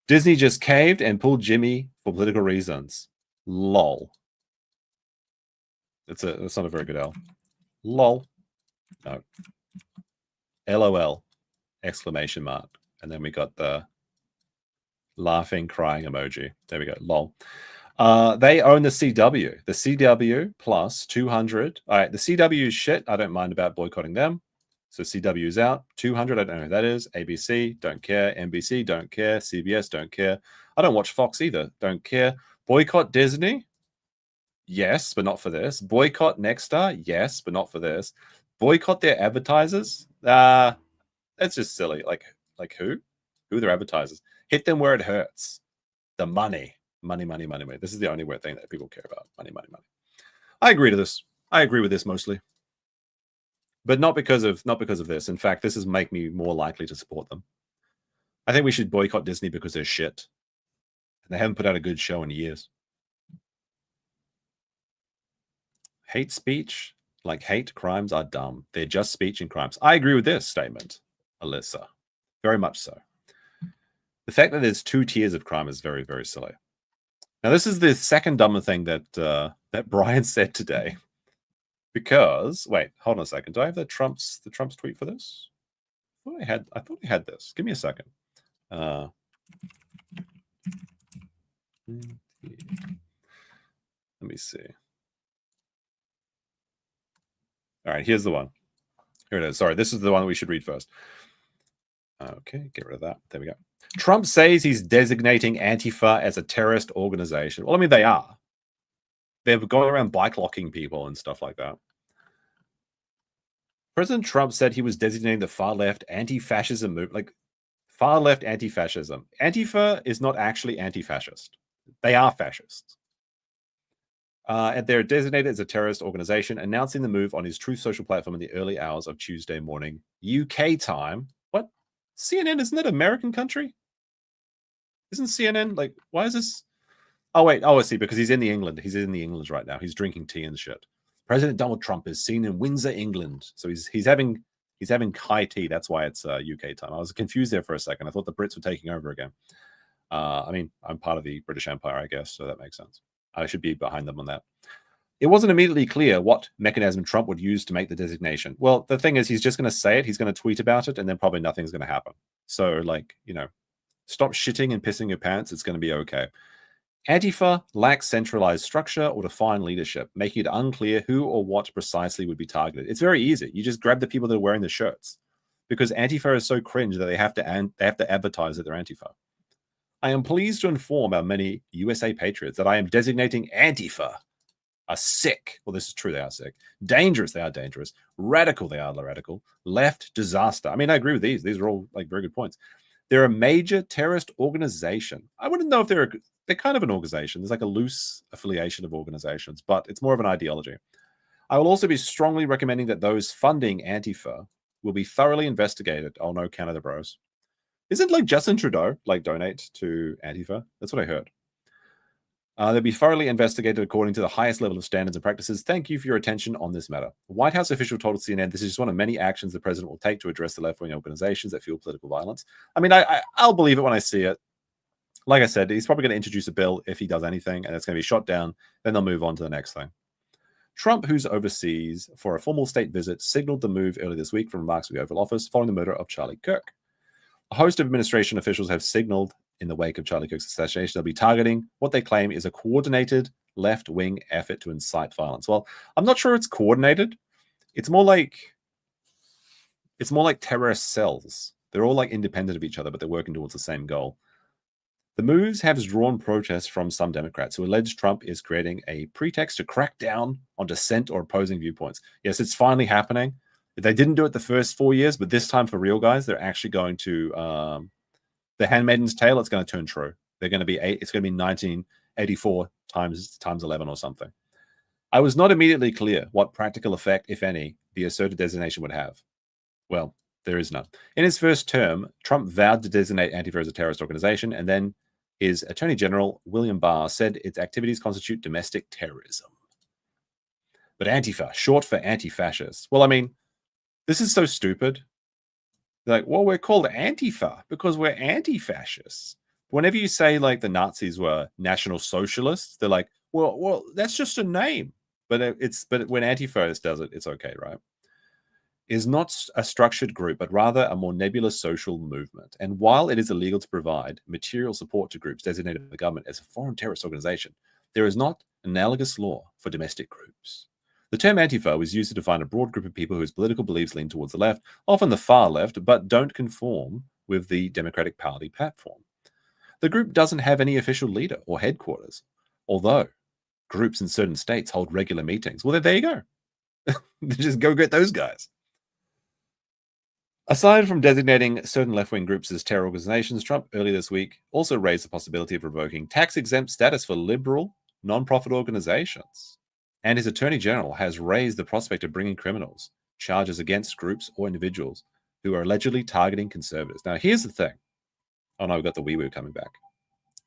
just caved and pulled Jimmy for political reasons. Lol. That's not a very good L. Lol. No. LOL. Exclamation mark. And then we got the laughing, crying emoji. There we go. Lol. They own the CW. The CW plus 200. All right. The CW is shit. I don't mind about boycotting them. So CW is out. 200, I don't know who that is. ABC, don't care. NBC, don't care. CBS, don't care. I don't watch Fox either. Don't care. Boycott Disney? Yes, but not for this. Boycott Nexstar? Yes, but not for this. Boycott their advertisers? That's just silly. Like who? Who are their advertisers? Hit them where it hurts. The money. Money, money, money, money. This is the only weird thing that people care about. Money, money, money. I agree to this. I agree with this mostly. But not because of this. In fact, this is make me more likely to support them. I think we should boycott Disney because they're shit. And they haven't put out a good show in years. Hate speech, like hate crimes, are dumb. They're just speech and crimes. I agree with this statement, Alyssa. Very much so. The fact that there's 2 tiers of crime is very, very silly. Now, this is the second dumber thing that that Brian said today. Because wait, hold on a second. Do I have the Trump's tweet for this? I thought I had this. Give me a second. Let me see. All right, here's the one. Here it is. Sorry, this is the one that we should read first. Okay, get rid of that. There we go. Trump says he's designating Antifa as a terrorist organization. Well, I mean, they are. They're going around bike locking people and stuff like that. President Trump said he was designating the far-left anti-fascism movement, like far-left anti-fascism. Antifa is not actually anti-fascist. They are fascists. And they're designated as a terrorist organization, announcing the move on his Truth Social platform in the early hours of Tuesday morning, UK time. What? CNN, isn't that an American country? Isn't CNN, like, why is this? Oh, wait. Oh, I see, because he's in England. He's in the England right now. He's drinking tea and shit. President Donald Trump is seen in Windsor, England. So he's having high tea. That's why it's UK time. I was confused there for a second. I thought the Brits were taking over again. I mean, I'm part of the British Empire, I guess, so that makes sense. I should be behind them on that. It wasn't immediately clear what mechanism Trump would use to make the designation. Well, the thing is, he's just going to say it. He's going to tweet about it, and then probably nothing's going to happen. So, like, you know, stop shitting and pissing your pants. It's going to be okay. Antifa lacks centralized structure or defined leadership, making it unclear who or what precisely would be targeted. It's very easy. You just grab the people that are wearing the shirts, because Antifa is so cringe that they have to advertise that they're Antifa. I am pleased to inform our many USA patriots that I am designating Antifa are sick. Well, this is true. They are sick. Dangerous. They are dangerous. Radical. They are radical. Left. Disaster. I mean, I agree with these. These are all like very good points. They're a major terrorist organization. I wouldn't know if they're kind of an organization. There's like a loose affiliation of organizations, but it's more of an ideology. I will also be strongly recommending that those funding Antifa will be thoroughly investigated. Oh no, Canada bros. Isn't like Justin Trudeau like donate to Antifa? That's what I heard. They'll be thoroughly investigated according to the highest level of standards and practices. Thank you for your attention on this matter. A White House official told CNN this is just one of many actions the president will take to address the left-wing organizations that fuel political violence. I mean, I'll believe it when I see it. Like I said, he's probably going to introduce a bill if he does anything, and it's going to be shot down. Then they'll move on to the next thing. Trump, who's overseas for a formal state visit, signaled the move earlier this week from remarks at the Oval Office following the murder of Charlie Kirk. A host of administration officials have signaled in the wake of Charlie Kirk's assassination, they'll be targeting what they claim is a coordinated left-wing effort to incite violence. Well, I'm not sure it's coordinated. It's more like terrorist cells. They're all like independent of each other, but they're working towards the same goal. The moves have drawn protests from some Democrats who allege Trump is creating a pretext to crack down on dissent or opposing viewpoints. Yes, it's finally happening. They didn't do it the first 4 years, but this time for real, guys, they're actually going to the Handmaid's Tale. It's going to turn true. They're going to be it's going to be 1984 times 11 or something. I was not immediately clear what practical effect, if any, the asserted designation would have. Well, there is none. In his first term, Trump vowed to designate Antifa as a terrorist organization, and then his Attorney General, William Barr, said its activities constitute domestic terrorism. But Antifa, short for anti-fascist. Well, I mean, this is so stupid. They're like, well, we're called Antifa because we're anti-fascists. Whenever you say like the Nazis were National Socialists, they're like, well, that's just a name. But when Antifa does it, it's okay, right? Is not a structured group, but rather a more nebulous social movement. And while it is illegal to provide material support to groups designated by the government as a foreign terrorist organization, there is not analogous law for domestic groups. The term Antifa was used to define a broad group of people whose political beliefs lean towards the left, often the far left, but don't conform with the Democratic Party platform. The group doesn't have any official leader or headquarters, although groups in certain states hold regular meetings. Well, there you go. Just go get those guys. Aside from designating certain left-wing groups as terror organizations, Trump earlier this week also raised the possibility of revoking tax-exempt status for liberal non-profit organizations. And his attorney general has raised the prospect of bringing criminals charges against groups or individuals who are allegedly targeting conservatives. Now, here's the thing. Oh no, we've got the wee-woo coming back.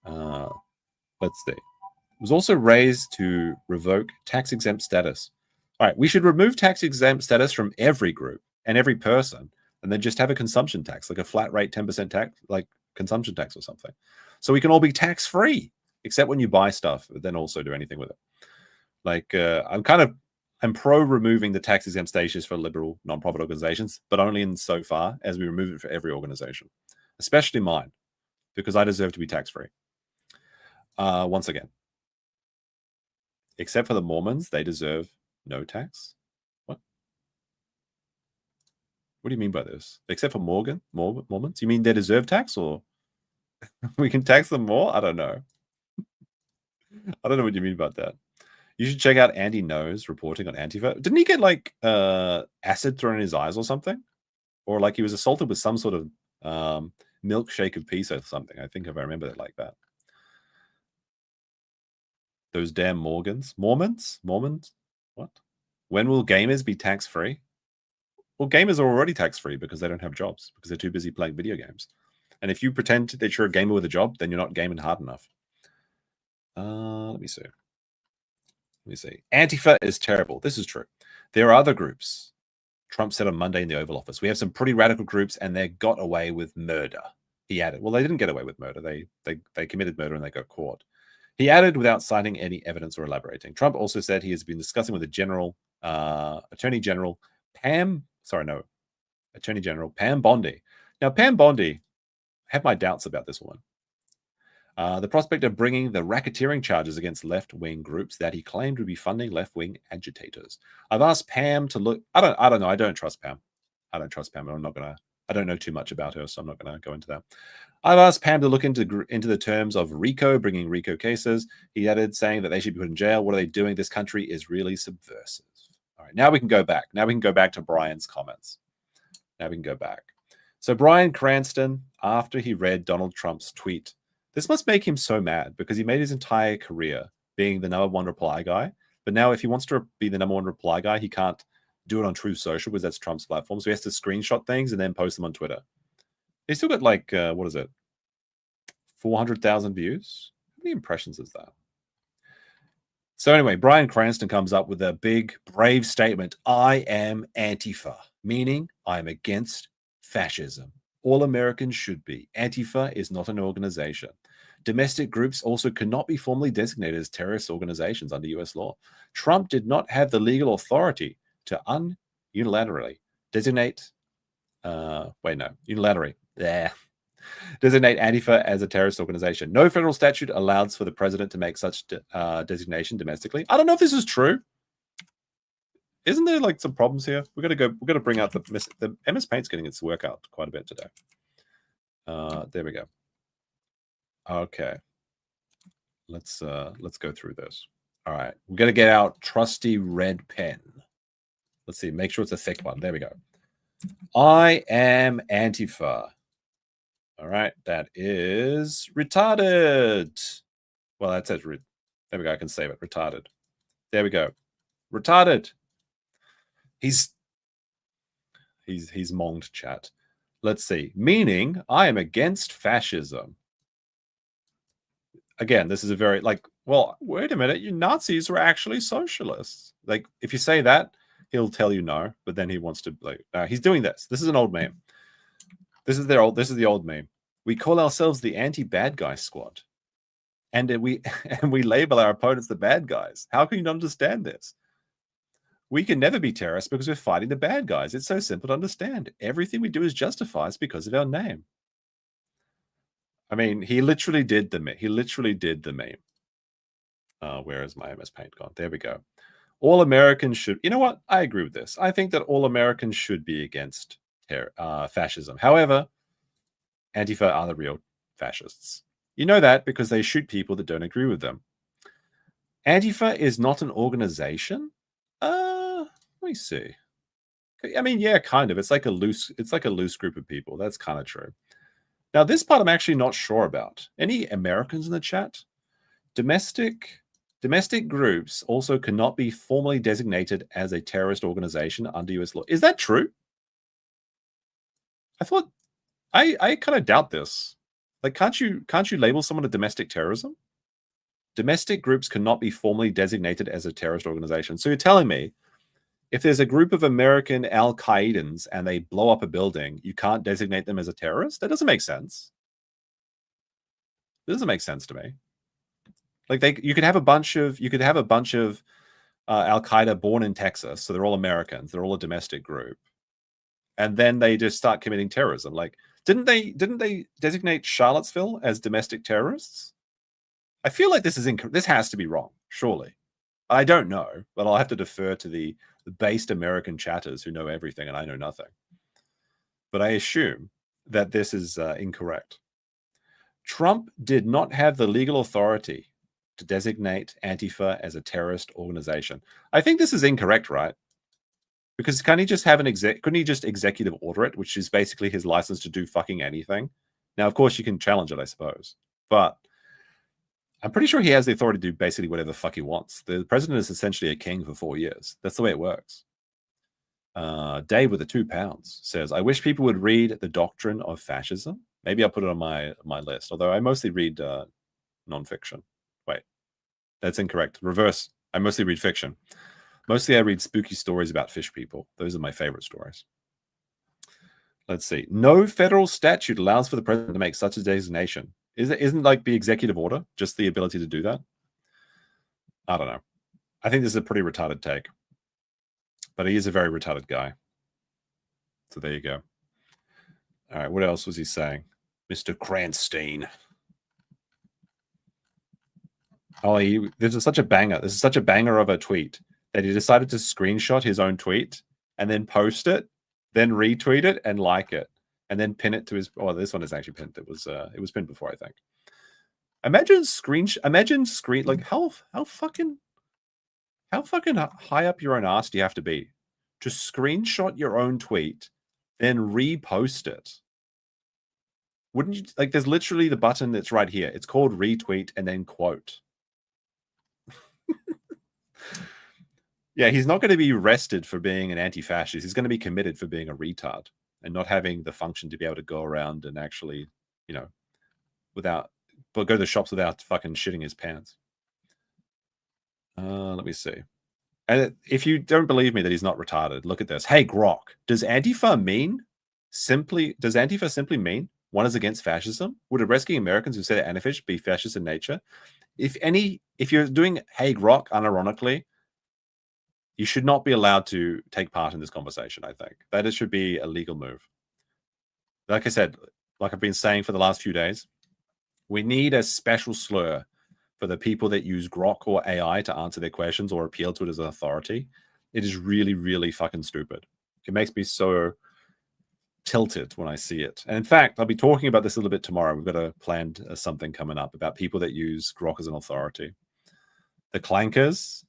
Let's see. It was also raised to revoke tax-exempt status. All right, we should remove tax-exempt status from every group and every person, and then just have a consumption tax, like a flat rate 10% tax, like consumption tax or something. So we can all be tax-free, except when you buy stuff, but then also do anything with it. Like, I'm pro removing the tax-exempt status for liberal non-profit organizations, but only in so far as we remove it for every organization, especially mine, because I deserve to be tax-free. Once again, except for the Mormons, they deserve no tax. What? What do you mean by this? Except for Mormons? You mean they deserve tax, or we can tax them more? I don't know. I don't know what you mean about that. You should check out Andy No's reporting on Antifa. Didn't he get like acid thrown in his eyes or something? Or like he was assaulted with some sort of milkshake of peace or something. I think if I remember it like that. Those damn Mormons? What? When will gamers be tax-free? Well, gamers are already tax-free because they don't have jobs, because they're too busy playing video games. And if you pretend that you're a gamer with a job, then you're not gaming hard enough. Let me see. Antifa is terrible. This is true. There are other groups. Trump said on Monday in the Oval Office, we have some pretty radical groups and they got away with murder. He added, well, they didn't get away with murder. They committed murder and they got caught. He added without citing any evidence or elaborating. Trump also said he has been discussing with the Attorney General Pam Bondi. Now, Pam Bondi, I have my doubts about this one. The prospect of bringing the racketeering charges against left-wing groups that he claimed would be funding left-wing agitators. I've asked Pam to look. I don't know. I don't trust Pam. I don't know too much about her, so I'm not gonna go into that. I've asked Pam to look into the terms of RICO, bringing RICO cases. He added, saying that they should be put in jail. What are they doing? This country is really subversive. All right, now we can go back. Now we can go back to Brian's comments. Now we can go back. So Brian Cranston, after he read Donald Trump's tweet, this must make him so mad because he made his entire career being the #1 reply guy. But now if he wants to be the #1 reply guy, he can't do it on Truth Social because that's Trump's platform. So he has to screenshot things and then post them on Twitter. He's still got like, 400,000 views? How many impressions is that? So anyway, Brian Cranston comes up with a big, brave statement. I am Antifa, meaning I am against fascism. All Americans should be. Antifa is not an organization. Domestic groups also cannot be formally designated as terrorist organizations under U.S. law. Trump did not have the legal authority to unilaterally designate Antifa as a terrorist organization. No federal statute allows for the president to make such designation domestically. I don't know if this is true. Isn't there like some problems here? We're gonna bring out the MS Paint's getting its work out quite a bit today. There we go. Okay. Let's go through this. All right. We're gonna get out trusty red pen. Let's see, make sure it's a thick one. There we go. I am Antifa. All right, that is retarded. Well, that says there we go. I can save it. Retarded. There we go. Retarded. He's monged, chat. Let's see. Meaning, I am against fascism. Again, this is a very well, wait a minute. You Nazis were actually socialists. Like, if you say that, he'll tell you no, but then he wants to he's doing this. This is an old meme. This is the old meme. We call ourselves the anti-bad guy squad. And we label our opponents the bad guys. How can you not understand this? We can never be terrorists because we're fighting the bad guys. It's so simple to understand. Everything we do is justified because of our name. I mean, he literally did the meme. Where is my MS Paint gone? There we go. All Americans should... You know what? I agree with this. I think that all Americans should be against fascism. However, Antifa are the real fascists. You know that because they shoot people that don't agree with them. Antifa is not an organization. Let me see. I mean, yeah, kind of. It's like a loose group of people. That's kind of true. Now, this part I'm actually not sure about. Any Americans in the chat? Domestic groups also cannot be formally designated as a terrorist organization under US law. Is that true? I thought I kind of doubt this. Like, can't you label someone a domestic terrorism? Domestic groups cannot be formally designated as a terrorist organization. So you're telling me if there's a group of American Al-Qaedans and they blow up a building, you can't designate them as a terrorist? That doesn't make sense. It doesn't make sense to me. Like you could have a bunch of Al-Qaeda born in Texas, so they're all Americans, they're all a domestic group, and then they just start committing terrorism. Like, didn't they designate Charlottesville as domestic terrorists? I feel like this has to be wrong, surely. I don't know, but I'll have to defer to the based American chatters who know everything and I know nothing. But I assume that this is incorrect. Trump did not have the legal authority to designate Antifa as a terrorist organization. I think this is incorrect, right? Because couldn't he just executive order it, which is basically his license to do fucking anything? Now, of course, you can challenge it, I suppose. But I'm pretty sure he has the authority to do basically whatever the fuck he wants. The president is essentially a king for 4 years. That's the way it works. Dave with the £2 says, I wish people would read The Doctrine of Fascism. Maybe I'll put it on my list, although I mostly read nonfiction. Wait, that's incorrect. Reverse. I mostly read fiction. Mostly I read spooky stories about fish people. Those are my favorite stories. Let's see. No federal statute allows for the president to make such a designation. Isn't like the executive order just the ability to do that? I don't know. I think this is a pretty retarded take. But he is a very retarded guy. So there you go. All right, what else was he saying? Mr. Krassenstein. Oh, this is such a banger. This is such a banger of a tweet that he decided to screenshot his own tweet and then post it, then retweet it and like it, and then pin it to his. Oh, this one is actually pinned. It was pinned before, I think. Imagine like how fucking high up your own ass do you have to be to screenshot your own tweet, then repost it? Wouldn't you like? There's literally the button that's right here. It's called retweet and then quote. Yeah, he's not going to be arrested for being an anti-fascist. He's going to be committed for being a retard and not having the function to be able to go around and actually, go to the shops without fucking shitting his pants. Let me see. And if you don't believe me that he's not retarded, look at this. Hey, Grok, does Antifa simply mean one is against fascism? Would arresting Americans who say that anarchists be fascist in nature? If you're doing Hey, Grok unironically, you should not be allowed to take part in this conversation, I think. That should be a legal move. Like I said, like I've been saying for the last few days, we need a special slur for the people that use Grok or AI to answer their questions or appeal to it as an authority. It is really, really fucking stupid. It makes me so tilted when I see it. And in fact, I'll be talking about this a little bit tomorrow. We've got a planned something coming up about people that use Grok as an authority. The clankers,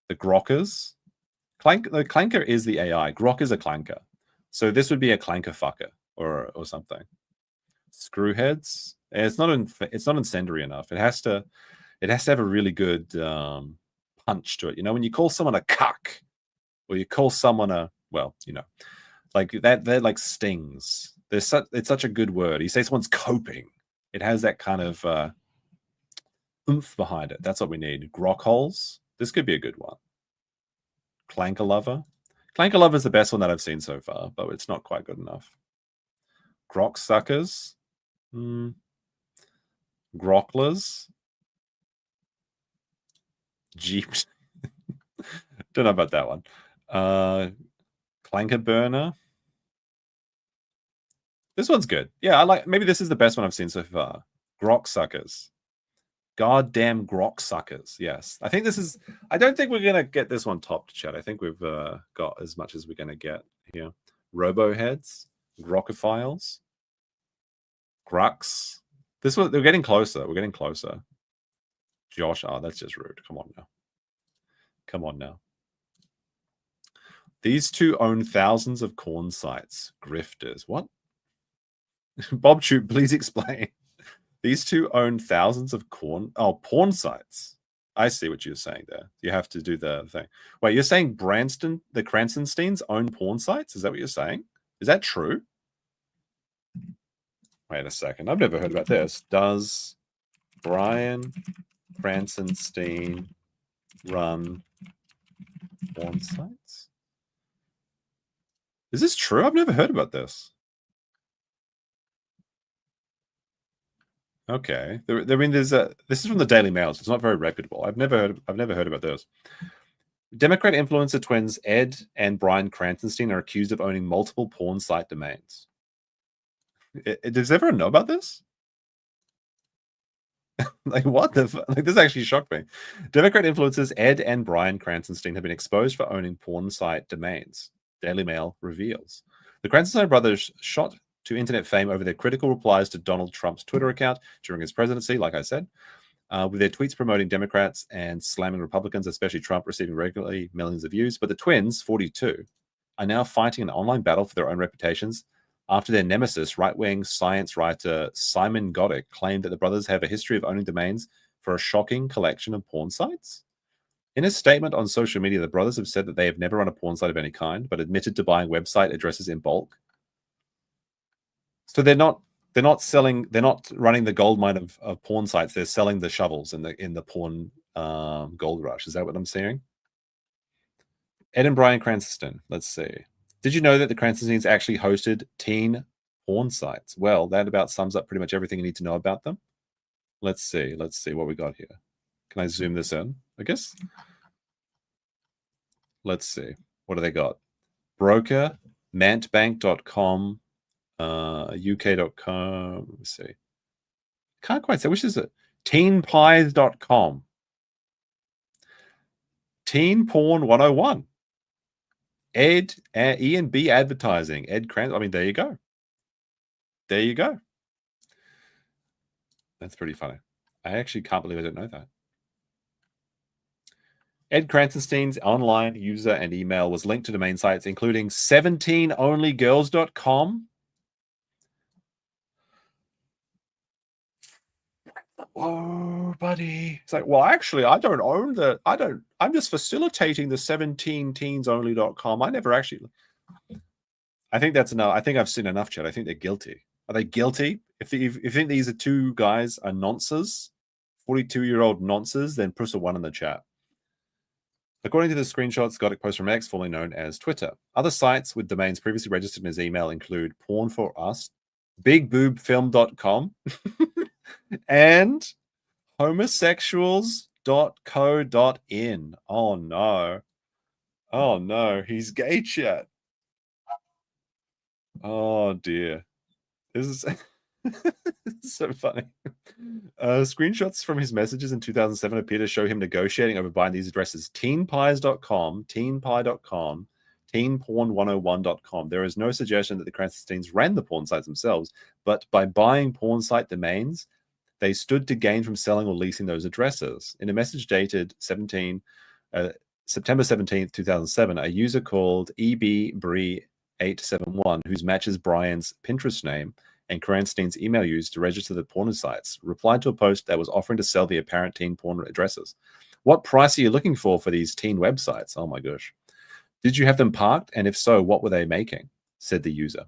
the grokkers. The clanker is the AI. Grok is a clanker. So this would be a clanker fucker or something. Screwheads. It's not incendiary enough. It has to have a really good punch to it. When you call someone a cuck, or you call someone like that like stings. It's such a good word. You say someone's coping. It has that kind of oomph behind it. That's what we need. Grok holes. This could be a good one. Clanker lover. Clanker lover is the best one that I've seen so far, but it's not quite good enough. Grok suckers. Grocklers. Jeep. Don't know about that one. Clanker burner. This one's good. Yeah, I like. Maybe this is the best one I've seen so far. Grok suckers. Goddamn grok suckers. Yes, I think this is. I don't think we're gonna get this one topped, Chad. I think we've got as much as we're gonna get here. Roboheads, grokophiles, grux. This one, we're getting closer. We're getting closer. Josh, that's just rude. Come on now. Come on now. These two own thousands of corn sites. Grifters. What? Bob Troop, please explain. These two own thousands of porn sites. I see what you're saying there. You have to do the thing. Wait, you're saying the Krassensteins own porn sites? Is that what you're saying? Is that true? Wait a second. I've never heard about this. Does Brian Krassenstein run porn sites? Is this true? I've never heard about this. Okay. I mean, this is from the Daily Mail, so it's not very reputable. I've never heard about this. Democrat influencer twins Ed and Brian Krassenstein are accused of owning multiple porn site domains. Does everyone know about this? Like, what the like? This actually shocked me. Democrat influencers Ed and Brian Krassenstein have been exposed for owning porn site domains. Daily Mail reveals. The Krassenstein brothers shot to internet fame over their critical replies to Donald Trump's Twitter account during his presidency, like I said, with their tweets promoting Democrats and slamming Republicans, especially Trump, receiving regularly millions of views. But the twins, 42, are now fighting an online battle for their own reputations after their nemesis, right-wing science writer Simon Goddick, claimed that the brothers have a history of owning domains for a shocking collection of porn sites. In a statement on social media, the brothers have said that they have never run a porn site of any kind, but admitted to buying website addresses in bulk. So they're not running the gold mine of porn sites. They're selling the shovels in the porn gold rush. Is that what I'm saying? Ed and Brian Krassenstein. Let's see. Did you know that the Krassensteins actually hosted teen porn sites? Well, that about sums up pretty much everything you need to know about them. Let's see what we got here. Can I zoom this in? I guess. Let's see. What do they got? Broker, mantbank.com, uk.com. Let me see. Can't quite say. Which is it? Teenpies.com. Teen Porn 101. Ed, E&B Advertising. Ed Krans. I mean, there you go. There you go. That's pretty funny. I actually can't believe I didn't know that. Ed Krassenstein's online user and email was linked to domain sites, including 17onlygirls.com. Whoa, buddy. It's like, well, actually, I don't own I'm just facilitating the 17teensonly.com. I never actually. I think that's enough. I think I've seen enough, Chad. I think they're guilty. Are they guilty? If you think these are two guys are nonces, 42-year-old nonces, then press a 1 in the chat. According to the screenshots, Goddick posts from X, formerly known as Twitter. Other sites with domains previously registered in his email include Porn for Us, BigBoobFilm.com, and homosexuals.co.in. Oh no. Oh no, he's gay, chat. Oh dear. This is so funny. Screenshots from his messages in 2007 appear to show him negotiating over buying these addresses: teenpies.com, teenpie.com, teenporn101.com. There is no suggestion that the Krassensteins ran the porn sites themselves, but by buying porn site domains, they stood to gain from selling or leasing those addresses. In a message dated September 17th, 2007, a user called EBBree871, whose matches Brian's Pinterest name and Krassenstein's email used to register the porn sites, replied to a post that was offering to sell the apparent teen porn addresses. What price are you looking for these teen websites? Oh my gosh. Did you have them parked? And if so, what were they making? Said the user.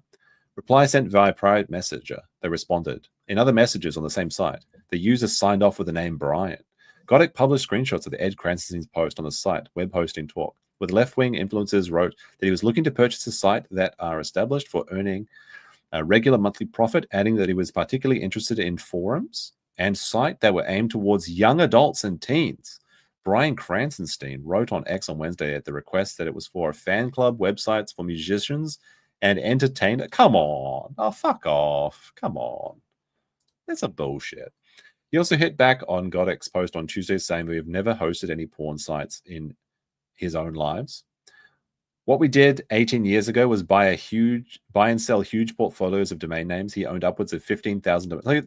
Reply sent via private messenger. They responded. In other messages on the same site, the user signed off with the name Brian. Goddick published screenshots of the Ed Krassenstein's post on the site, Web Hosting Talk, with left-wing influencers wrote that he was looking to purchase a site that are established for earning a regular monthly profit, adding that he was particularly interested in forums and sites that were aimed towards young adults and teens. Brian Krassenstein wrote on X on Wednesday at the request that it was for a fan club, websites for musicians and entertainers. Come on. Oh, fuck off. Come on. That's a bullshit. He also hit back on Godek's post on Tuesday saying we have never hosted any porn sites in his own lives. What we did 18 years ago was buy and sell huge portfolios of domain names. He owned upwards of 15,000. Like,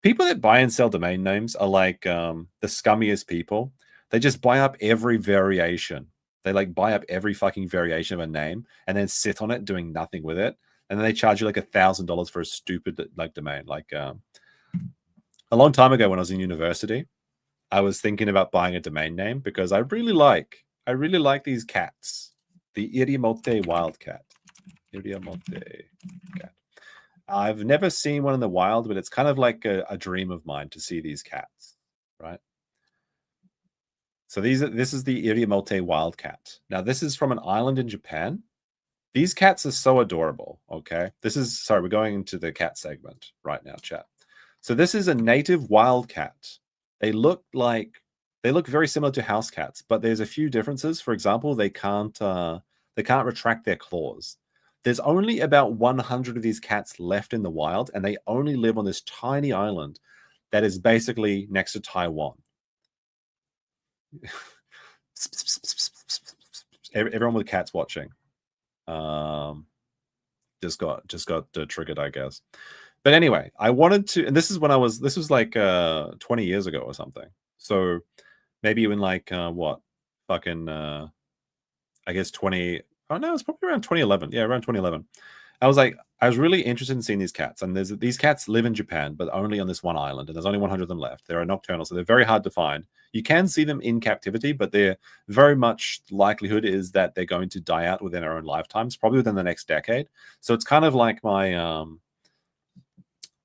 people that buy and sell domain names are like the scummiest people. They just buy up every variation. They like buy up every fucking variation of a name and then sit on it doing nothing with it. And then they charge you like $1,000 for a stupid like domain. Like a long time ago when I was in university, I was thinking about buying a domain name because I really like these cats. The Iriomote wildcat. Iriomote cat. I've never seen one in the wild, but it's kind of like a dream of mine to see these cats, right? So this is the Iriomote wildcat. Now, this is from an island in Japan. These cats are so adorable, okay? We're going into the cat segment right now, chat. So this is a native wildcat. They look very similar to house cats, but there's a few differences. For example, they can't retract their claws. There's only about 100 of these cats left in the wild, and they only live on this tiny island that is basically next to Taiwan. Everyone with cats watching just got triggered, I guess. But anyway, I wanted to, and this was like 20 years ago or something. So maybe even like I guess 20. Oh no, it's probably around 2011. Yeah, around 2011. I was really interested in seeing these cats, and these cats live in Japan, but only on this one island, and there's only 100 of them left. They're nocturnal, so they're very hard to find. You can see them in captivity, but they're very much likelihood is that they're going to die out within our own lifetimes, probably within the next decade. So it's kind of like my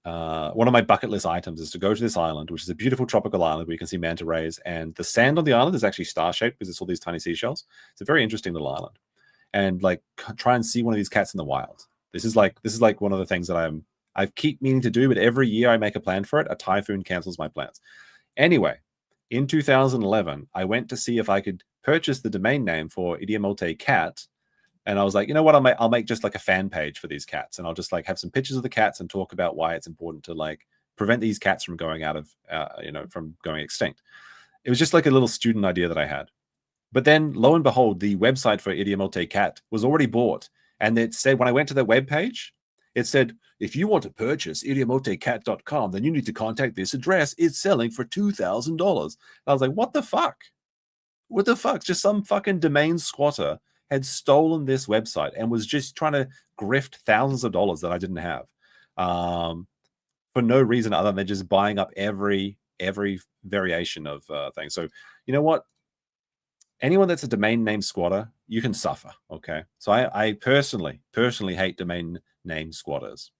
one of my bucket list items is to go to this island, which is a beautiful tropical island where you can see manta rays, and the sand on the island is actually star-shaped because it's all these tiny seashells. It's a very interesting little island, and like try and see one of these cats in the wild. This is like one of the things that I keep meaning to do, but every year I make a plan for it. A typhoon cancels my plans. Anyway, in 2011, I went to see if I could purchase the domain name for Iriomote cat. And I was like, you know what? I'll make just like a fan page for these cats, and I'll just like have some pictures of the cats and talk about why it's important to like prevent these cats from going out of, from going extinct. It was just like a little student idea that I had. But then, lo and behold, the website for Iriomote cat was already bought, and it said when I went to the web page, it said, if you want to purchase iriomotecat.com, then you need to contact this address. It's selling for $2,000. I was like, what the fuck? What the fuck? Just some fucking domain squatter had stolen this website and was just trying to grift thousands of dollars that I didn't have for no reason other than just buying up every variation of things. So you know what? Anyone that's a domain name squatter, you can suffer. Okay, so I personally hate domain name squatters.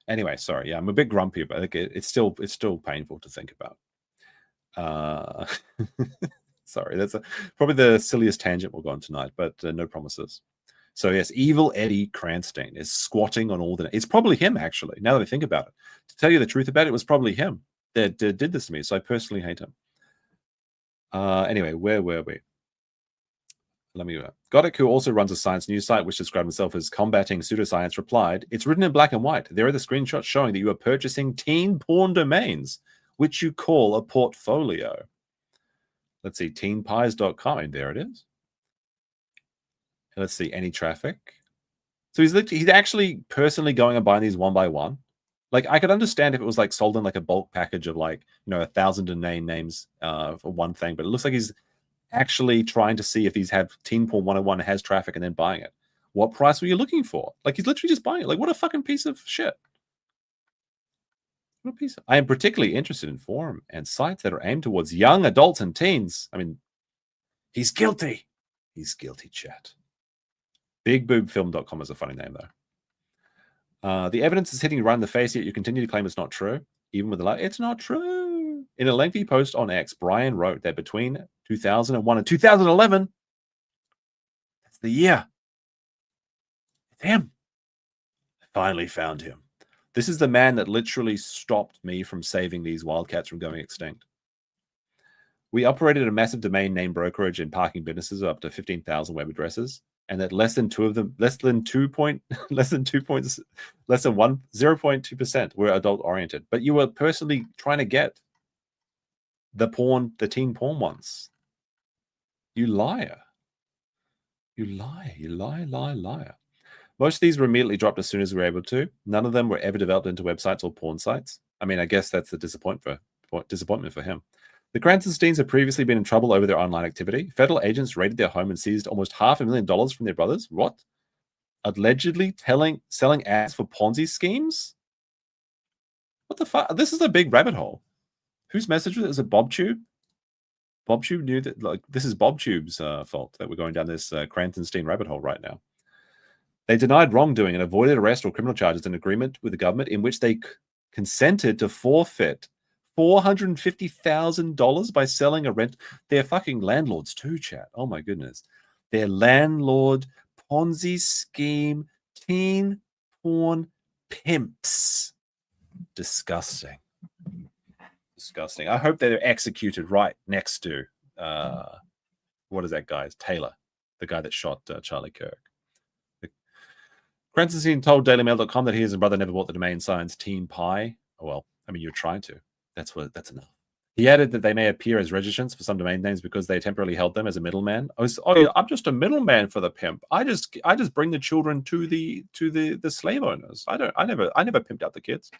Anyway, sorry, yeah, I'm a bit grumpy, but it's still painful to think about. Sorry, that's probably the silliest tangent we'll go on tonight, but no promises. So yes, evil Eddie Krassenstein is squatting on all the. It's probably him, actually. Now that I think about it, to tell you the truth about it, it was probably him that did this to me. So I personally hate him. Anyway, where were we? Let me. Godek, who also runs a science news site which describes himself as combating pseudoscience, replied, "It's written in black and white. There are the screenshots showing that you are purchasing teen porn domains, which you call a portfolio." Let's see, teenpies.com, and there it is. Let's see, any traffic. So he's actually personally going and buying these one by one. Like, I could understand if it was like sold in like a bulk package of like, 1,000 domain names for one thing, but it looks like he's actually trying to see if these have Teen Porn 101 has traffic and then buying it. What price were you looking for? Like, he's literally just buying it. Like, what a fucking piece of shit. I am particularly interested in forum and sites that are aimed towards young adults and teens. I mean, he's guilty. He's guilty, chat. Bigboobfilm.com is a funny name, though. The evidence is hitting you right in the face, yet you continue to claim it's not true. Even with the light, it's not true. In a lengthy post on X, Brian wrote that between 2001 and 2011, that's the year. It's him. Finally found him. This is the man that literally stopped me from saving these wildcats from going extinct. We operated a massive domain name brokerage and parking businesses of up to 15,000 web addresses, and that less than 0.2% were adult oriented. But you were personally trying to get the teen porn ones. You liar. You liar. Most of these were immediately dropped as soon as we were able to. None of them were ever developed into websites or porn sites. I mean, I guess that's the disappointment for him. The Krassensteins have previously been in trouble over their online activity. Federal agents raided their home and seized almost $500,000 from their brothers. What? Allegedly selling ads for Ponzi schemes? What the fuck? This is a big rabbit hole. Whose message was it? Is it BobTube? BobTube knew that, like, this is BobTube's fault that we're going down this Krassenstein rabbit hole right now. They denied wrongdoing and avoided arrest or criminal charges in agreement with the government in which they consented to forfeit $450,000 by selling a rent. They're fucking landlords too, chat. Oh my goodness. They're landlord Ponzi scheme teen porn pimps. Disgusting. Disgusting. I hope they're executed right next to what is that guy's Taylor, the guy that shot Charlie Kirk. Krassenstein told DailyMail.com that he and his brother never bought the domain signs Team Pie. Oh, well, I mean, you're trying to. That's enough. He added that they may appear as registrants for some domain names because they temporarily held them as a middleman. I'm just a middleman for the pimp. I just bring the children to the slave owners. I never pimped out the kids.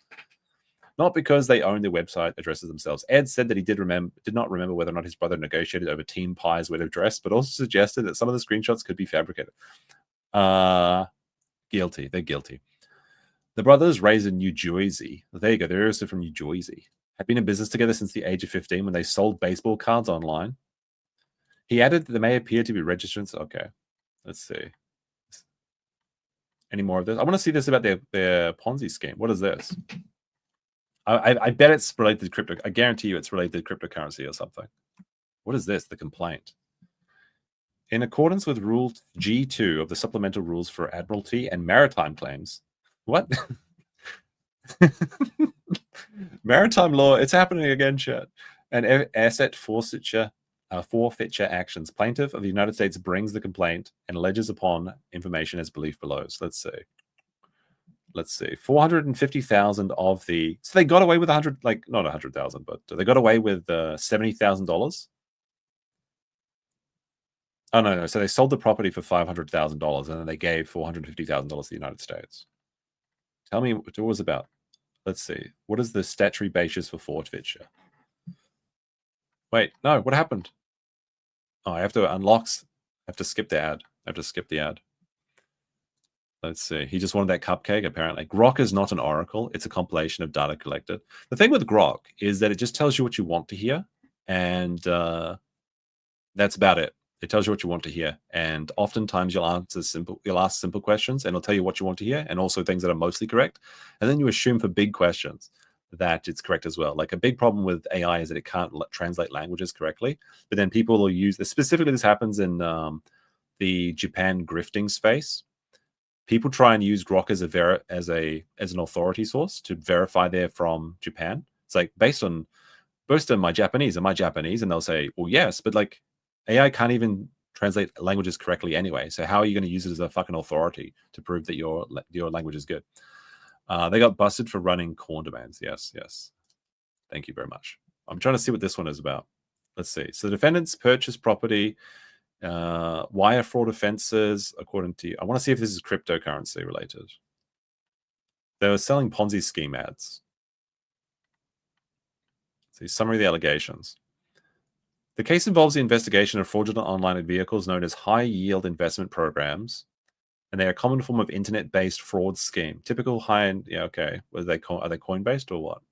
Not because they own their website addresses themselves. Ed said that he did not remember whether or not his brother negotiated over Team Pie's web address, but also suggested that some of the screenshots could be fabricated. Guilty. They're guilty. The brothers, raised in New Jersey, there you go, they're also from New Jersey, had been in business together since the age of 15 when they sold baseball cards online. He added that they may appear to be registrants. Okay, let's see. Any more of this? I want to see this about their Ponzi scheme. What is this? I bet it's related to crypto. I guarantee you it's related to cryptocurrency or something. What is this? The complaint. In accordance with Rule G2 of the Supplemental Rules for Admiralty and Maritime Claims. What? Maritime law. It's happening again, chat. And asset forfeiture actions. Plaintiff of the United States brings the complaint and alleges upon information as believed below. So let's see. 450,000 of the. So they got away with 100, like not 100,000, but they got away with $70,000. Oh, no. So they sold the property for $500,000 and then they gave $450,000 to the United States. Tell me what it was about. Let's see. What is the statutory basis for forfeiture? Wait, no. What happened? Oh, I have to unlock. I have to skip the ad. Let's see. He just wanted that cupcake, apparently. Grok is not an oracle. It's a compilation of data collected. The thing with Grok is that it just tells you what you want to hear. And that's about it. It tells you what you want to hear, and oftentimes you'll ask simple questions, and it'll tell you what you want to hear, and also things that are mostly correct. And then you assume for big questions that it's correct as well. Like a big problem with AI is that it can't translate languages correctly. But then people will use this. Specifically, this happens in the Japan grifting space. People try and use Grok as an authority source to verify they're from Japan. It's like based on my Japanese, am I Japanese? And they'll say, well, yes, but like. AI can't even translate languages correctly anyway. So how are you going to use it as a fucking authority to prove that your language is good? They got busted for running corn domains. Yes. Thank you very much. I'm trying to see what this one is about. Let's see. So the defendants purchased property, wire fraud offenses, according to... I want to see if this is cryptocurrency related. They were selling Ponzi scheme ads. See, summary of the allegations. The case involves the investigation of fraudulent online vehicles known as high-yield investment programs, and they are a common form of internet-based fraud scheme. Typical high-end, yeah, okay. Are they coin-based or what?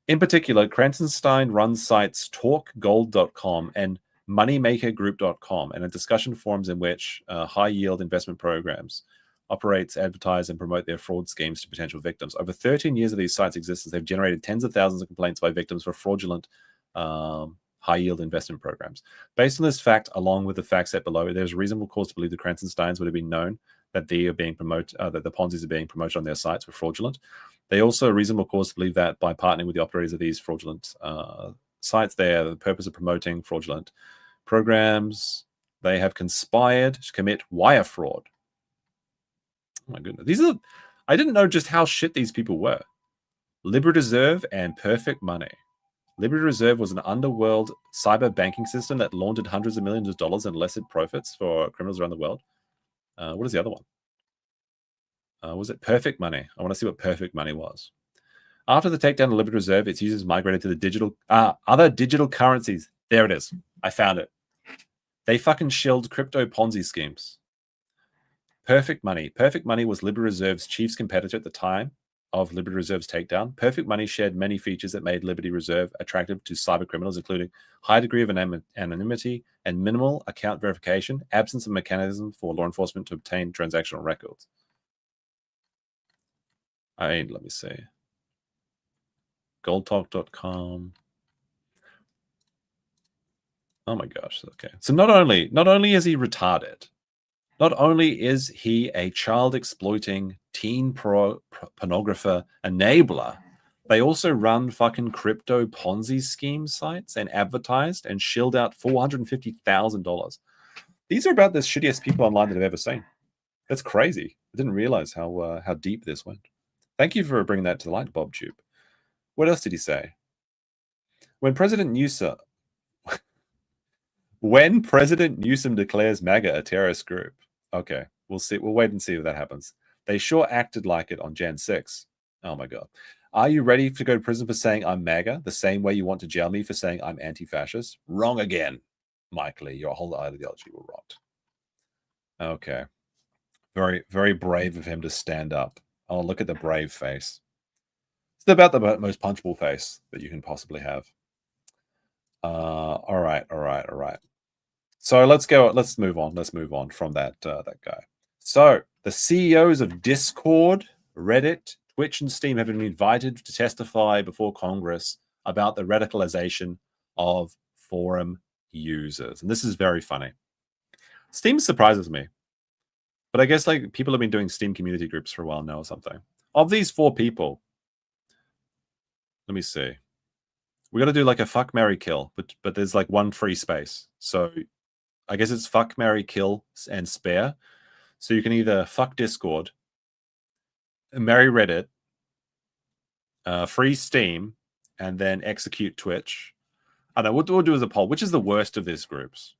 In particular, Krassenstein runs sites talkgold.com and moneymakergroup.com, and a discussion forums in which high-yield investment programs operates, advertise, and promote their fraud schemes to potential victims. Over 13 years of these sites' existence, they've generated tens of thousands of complaints by victims for fraudulent high-yield investment programs. Based on this fact, along with the facts set below, there's reasonable cause to believe the Krassensteins would have been known that they are being promoted, that the Ponzi's are being promoted on their sites were fraudulent. They also a reasonable cause to believe that by partnering with the operators of these fraudulent sites, they are the purpose of promoting fraudulent programs. They have conspired to commit wire fraud. Oh my goodness, I didn't know just how shit these people were. Liberty Reserve and Perfect Money. Liberty Reserve was an underworld cyber banking system that laundered hundreds of millions of dollars in illicit profits for criminals around the world. What is the other one? Was it Perfect Money? I want to see what Perfect Money was. After the takedown of Liberty Reserve, its users migrated to the other digital currencies. There it is. I found it. They fucking shilled crypto Ponzi schemes. Perfect Money. Perfect Money was Liberty Reserve's chief's competitor at the time of Liberty Reserve's takedown. Perfect Money shared many features that made Liberty Reserve attractive to cyber criminals, including high degree of anonymity and minimal account verification, absence of mechanism for law enforcement to obtain transactional records. Let me see. Goldtalk.com. Oh my gosh. Okay. So not only is he retarded, not only is he a child exploiting teen pornographer enabler, they also run fucking crypto Ponzi scheme sites and advertised and shilled out $450,000. These are about the shittiest people online that I've ever seen. That's crazy. I didn't realize how deep this went. Thank you for bringing that to the light, BobTube. What else did he say? When President Newsom declares MAGA a terrorist group. Okay, we'll see. We'll wait and see if that happens. They sure acted like it on Jan 6. Oh my God. Are you ready to go to prison for saying I'm MAGA, the same way you want to jail me for saying I'm anti-fascist? Wrong again, Mike Lee. Your whole ideology will rot. Okay. Very, very brave of him to stand up. Oh, look at the brave face. It's about the most punchable face that you can possibly have. All right. So let's move on from that guy. So the CEOs of Discord, Reddit, Twitch, and Steam have been invited to testify before Congress about the radicalization of forum users. And this is very funny. Steam surprises me. But I guess like people have been doing Steam community groups for a while now or something. Of these 4 people, let me see. We got to do like a fuck, marry, kill, but there's like one free space. So I guess it's fuck, marry, kill, and spare. So you can either fuck Discord, marry Reddit, free Steam, and then execute Twitch. I don't know. What we'll do as a poll. Which is the worst of these groups?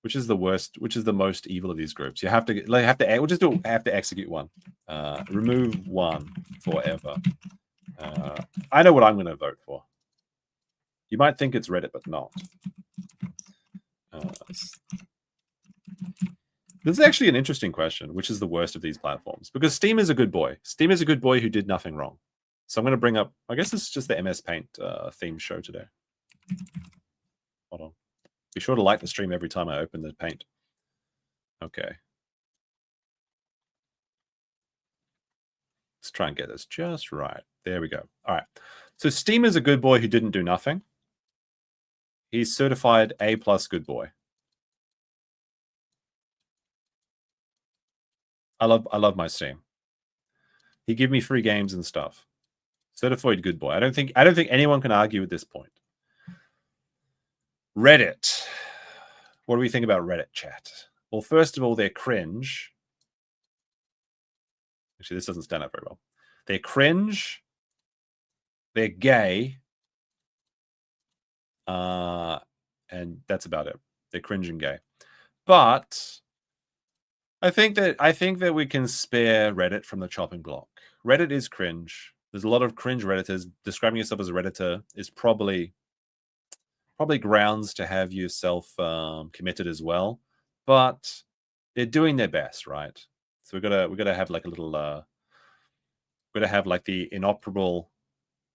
Which is the worst? Which is the most evil of these groups? You have to we'll just have to execute one. Remove one forever. I know what I'm going to vote for. You might think it's Reddit, but not. This is actually an interesting question. Which is the worst of these platforms? Because Steam is a good boy. Steam is a good boy who did nothing wrong. So I'm going to bring up, I guess this is just the MS Paint theme show today. Hold on. Be sure to like the stream every time I open the paint. Okay. Let's try and get this just right. There we go. All right. So Steam is a good boy who didn't do nothing. He's certified A+ good boy. I love my Steam. He give me free games and stuff. Certified good boy. I don't think anyone can argue at this point. Reddit. What do we think about Reddit chat? Well, first of all, they're cringe. Actually, this doesn't stand up very well. They're cringe. They're gay. And that's about it. They're cringe and gay. But I think that we can spare Reddit from the chopping block. Reddit is cringe. There's a lot of cringe Redditors. Describing yourself as a Redditor is probably grounds to have yourself committed as well. But they're doing their best, right? So we gotta have like a little we're gonna have like the inoperable.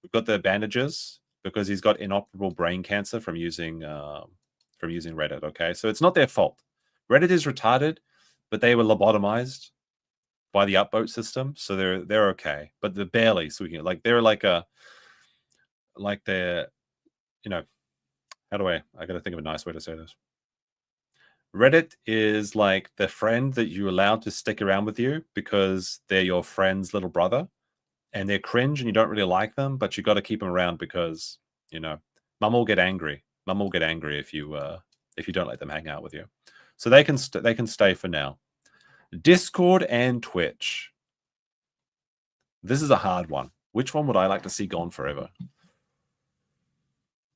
We've got the bandages because he's got inoperable brain cancer from using Reddit. Okay, so it's not their fault. Reddit is retarded, but they were lobotomized by the upvote system, so they're okay. But they're barely, so we can they're they're, you know, how do I gotta think of a nice way to say this. Reddit is like the friend that you allowed to stick around with you because they're your friend's little brother, and they're cringe and you don't really like them, but you got to keep them around because, you know, mum will get angry. Mum will get angry if you don't let them hang out with you. So they can stay for now. Discord and Twitch. This is a hard one. Which one would I like to see gone forever?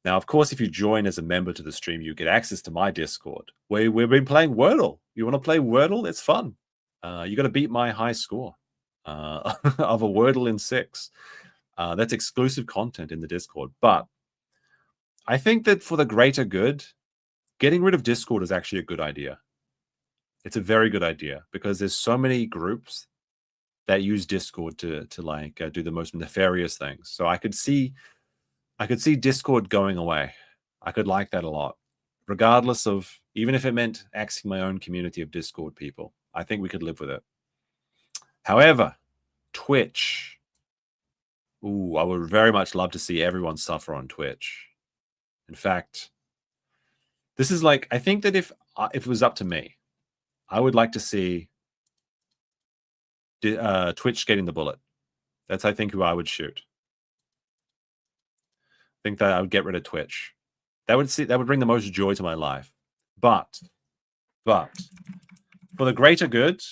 Now, of course, if you join as a member to the stream, you get access to my Discord. We've been playing Wordle. You want to play Wordle? It's fun. You got to beat my high score of a Wordle in 6. That's exclusive content in the Discord. But I think that for the greater good, getting rid of Discord is actually a good idea. It's a very good idea because there's so many groups that use Discord to do the most nefarious things. So I could see Discord going away. I could like that a lot, regardless of, even if it meant axing my own community of Discord people. I think we could live with it. However, Twitch. Ooh, I would very much love to see everyone suffer on Twitch. In fact, this is like, I think that if it was up to me, I would like to see Twitch getting the bullet. That's, I think, who I would shoot. I think that I would get rid of Twitch. That would bring the most joy to my life. But for the greater good,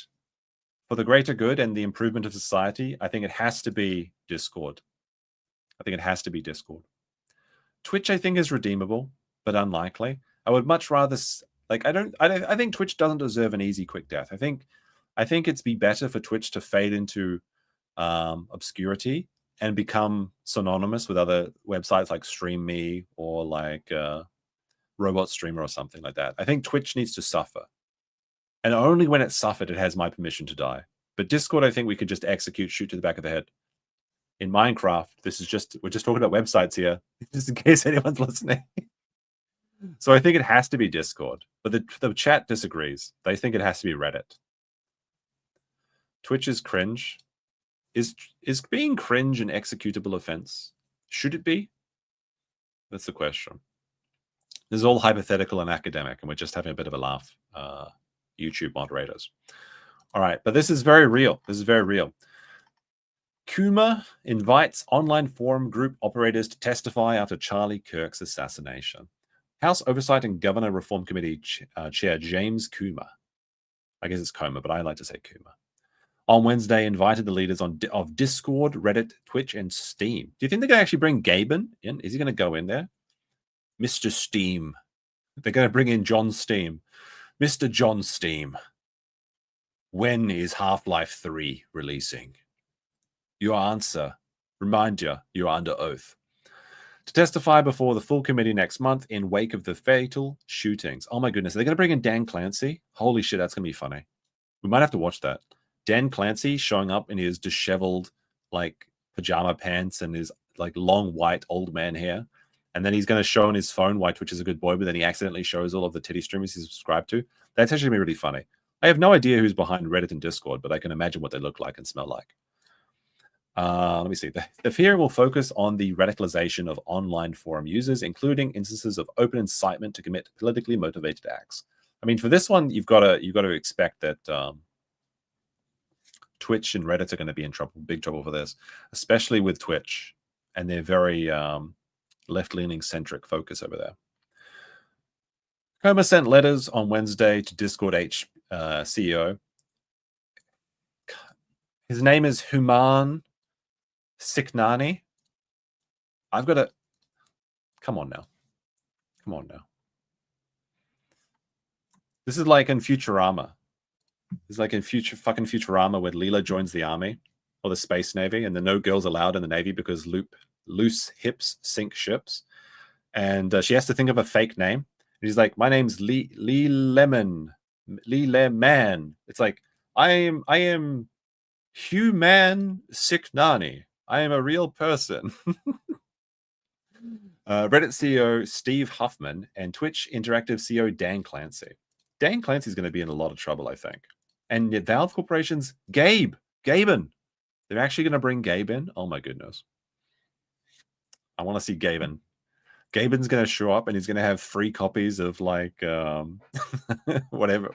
and the improvement of society, I think it has to be Discord. I think it has to be Discord. Twitch, I think, is redeemable, but unlikely. I would much rather I think Twitch doesn't deserve an easy, quick death. I think it'd be better for Twitch to fade into obscurity and become synonymous with other websites like StreamMe or like Robot Streamer or something like that. I think Twitch needs to suffer. And only when it's suffered, it has my permission to die. But Discord, I think we could just execute, shoot to the back of the head. In Minecraft, we're just talking about websites here, just in case anyone's listening. So I think it has to be Discord. But the chat disagrees. They think it has to be Reddit. Twitch is cringe. Is being cringe an executable offense? Should it be? That's the question. This is all hypothetical and academic, and we're just having a bit of a laugh, YouTube moderators. All right, but this is very real. This is very real. Kuma invites online forum group operators to testify after Charlie Kirk's assassination. House Oversight and Governor Reform Committee Chair James Kuma. I guess it's Coma, but I like to say Kuma. On Wednesday, invited the leaders of Discord, Reddit, Twitch, and Steam. Do you think they're going to actually bring Gaben in? Is he going to go in there? Mr. Steam. They're going to bring in John Steam. Mr. John Steam. When is Half-Life 3 releasing? Your answer. Remind you, you're under oath. To testify before the full committee next month in wake of the fatal shootings. Oh my goodness. Are they going to bring in Dan Clancy? Holy shit, that's going to be funny. We might have to watch that. Dan Clancy showing up in his disheveled, like, pajama pants and his, like, long white old man hair. And then he's going to show on his phone why Twitch is a good boy, but then he accidentally shows all of the titty streamers he's subscribed to. That's actually going to be really funny. I have no idea who's behind Reddit and Discord, but I can imagine what they look like and smell like. Let me see. The hearing will focus on the radicalization of online forum users, including instances of open incitement to commit politically motivated acts. I mean, for this one, you've got to expect that Twitch and Reddit are going to be in trouble, big trouble for this, especially with Twitch and their very left-leaning centric focus over there. Coma sent letters on Wednesday to Discord CEO. His name is Human Siknani. I've got to... Come on now. Come on now. This is like in Futurama. It's like in fucking Futurama where Leela joins the army or the space navy, and there are no girls allowed in the navy because loose hips sink ships. And she has to think of a fake name. And he's like, my name's Lee Lemon. It's like, I am Human Siknani. I am a real person. Reddit CEO Steve Huffman and Twitch Interactive CEO Dan Clancy. Dan Clancy's going to be in a lot of trouble, I think. And yet Valve Corporation's Gaben. They're actually going to bring Gabe in? Oh my goodness. I want to see Gaben. Gaben's going to show up and he's going to have 3 copies of like whatever.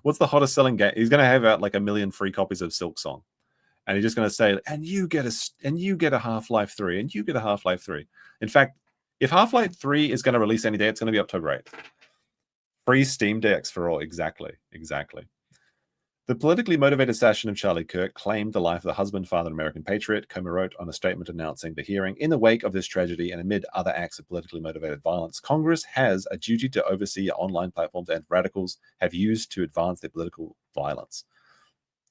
What's the hottest selling game? He's going to have out like 1 million free copies of Silk Song, and he's just going to say, and you get a Half-Life 3, and you get a Half-Life 3. In fact, if Half-Life 3 is going to release any day, it's going to be October 8th. Free Steam decks for all. Exactly. The politically motivated assassin of Charlie Kirk claimed the life of the husband, father, and American patriot. Comer wrote on a statement announcing the hearing. In the wake of this tragedy and amid other acts of politically motivated violence, Congress has a duty to oversee online platforms and radicals have used to advance their political violence.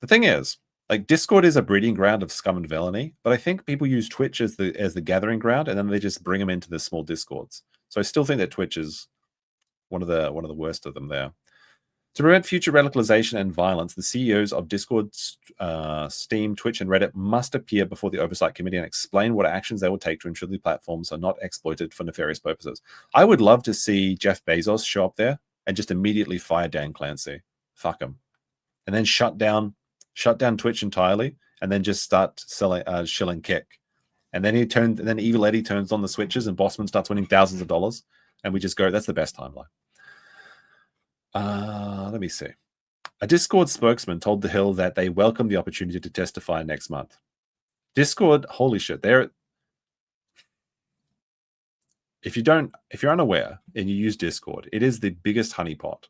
The thing is, like, Discord is a breeding ground of scum and villainy, but I think people use Twitch as the gathering ground, and then they just bring them into the small Discords. So I still think that Twitch is one of the worst of them there. To prevent future radicalization and violence, the CEOs of Discord, Steam, Twitch, and Reddit must appear before the Oversight Committee and explain what actions they will take to ensure the platforms are not exploited for nefarious purposes. I would love to see Jeff Bezos show up there and just immediately fire Dan Clancy. Fuck him. And then shut down Twitch entirely, and then just start shilling Kick. And then Evil Eddie turns on the switches and Bossman starts winning thousands of dollars. And we just go, that's the best timeline. Let me see. A Discord spokesman told The Hill that they welcome the opportunity to testify next month. Discord, holy shit, if you're unaware and you use Discord, it is the biggest honeypot.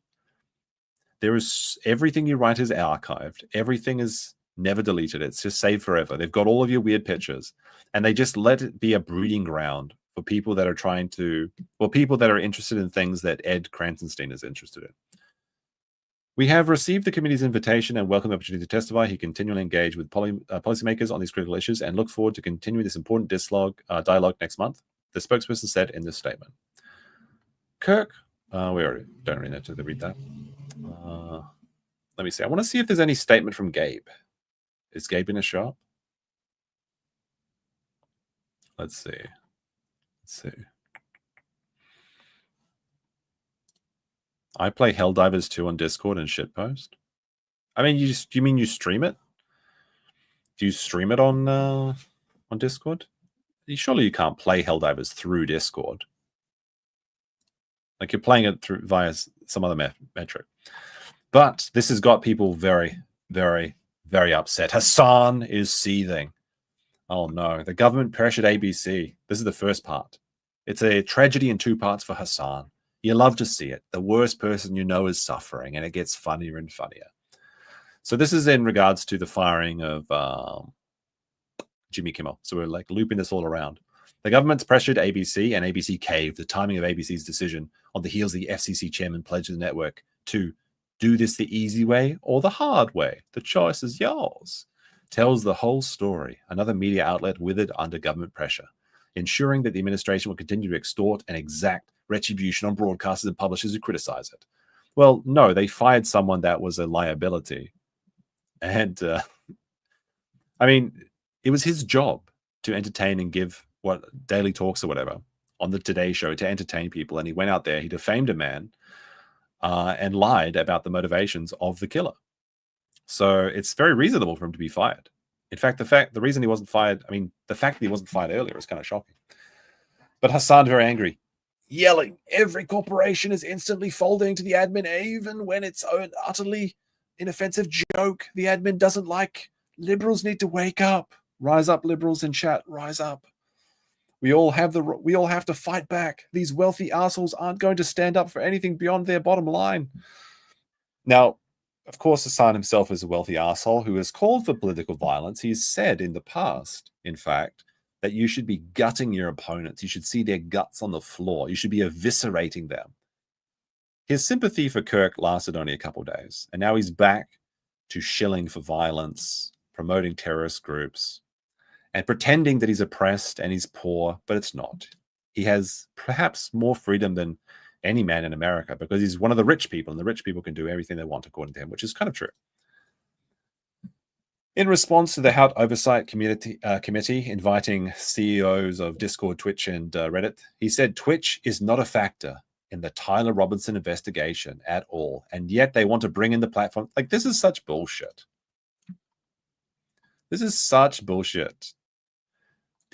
Everything you write is archived. Everything is never deleted. It's just saved forever. They've got all of your weird pictures, and they just let it be a breeding ground for people that are people that are interested in things that Ed Krassenstein is interested in. We have received the committee's invitation and welcome the opportunity to testify. He continually engage with policymakers on these critical issues and look forward to continuing this important dialogue next month, the spokesperson said in this statement. Kirk, we already don't really need to read that. Let me see. I want to see if there's any statement from Gabe. Is Gabe in a shop? Let's see. I play Helldivers 2 on Discord and shitpost. I mean, you mean you stream it? Do you stream it on Discord? Surely you can't play Helldivers through Discord. Like, you're playing it via some other metric. But this has got people very, very, very upset. Hassan is seething. Oh no, the government pressured ABC. This is the first part. It's a tragedy in 2 parts for Hassan. You love to see it. The worst person you know is suffering, and it gets funnier and funnier. So this is in regards to the firing of Jimmy Kimmel. So we're like looping this all around. The government's pressured ABC, and ABC caved. The timing of ABC's decision on the heels of the FCC chairman pledged to the network to do this the easy way or the hard way. The choice is yours. Tells the whole story. Another media outlet withered under government pressure, ensuring that the administration will continue to extort and exact retribution on broadcasters and publishers who criticize it. Well, no, they fired someone that was a liability. And, I mean, it was his job to entertain and give daily talks or whatever on the Today Show to entertain people. And he went out there, he defamed a man and lied about the motivations of the killer. So it's very reasonable for him to be fired. In fact, the reason he wasn't fired, I mean, the fact that he wasn't fired earlier is kind of shocking. But Hassan very angry, yelling, every corporation is instantly folding to the admin, even when it's an utterly inoffensive joke the admin doesn't like. Liberals need to wake up. Rise up, liberals in chat, rise up. We all have to fight back. These wealthy assholes aren't going to stand up for anything beyond their bottom line. Now, of course, Hassan himself is a wealthy asshole who has called for political violence. He's said in the past, in fact, that you should be gutting your opponents. You should see their guts on the floor. You should be eviscerating them. His sympathy for Kirk lasted only a couple of days, and now he's back to shilling for violence, promoting terrorist groups, and pretending that he's oppressed and he's poor, but it's not. He has perhaps more freedom than any man in America because he's one of the rich people, and the rich people can do everything they want according to him, which is kind of true. In response to the House Oversight Committee inviting CEOs of Discord, Twitch, and Reddit, he said Twitch is not a factor in the Tyler Robinson investigation at all, and yet they want to bring in the platform. Like, this is such bullshit. This is such bullshit.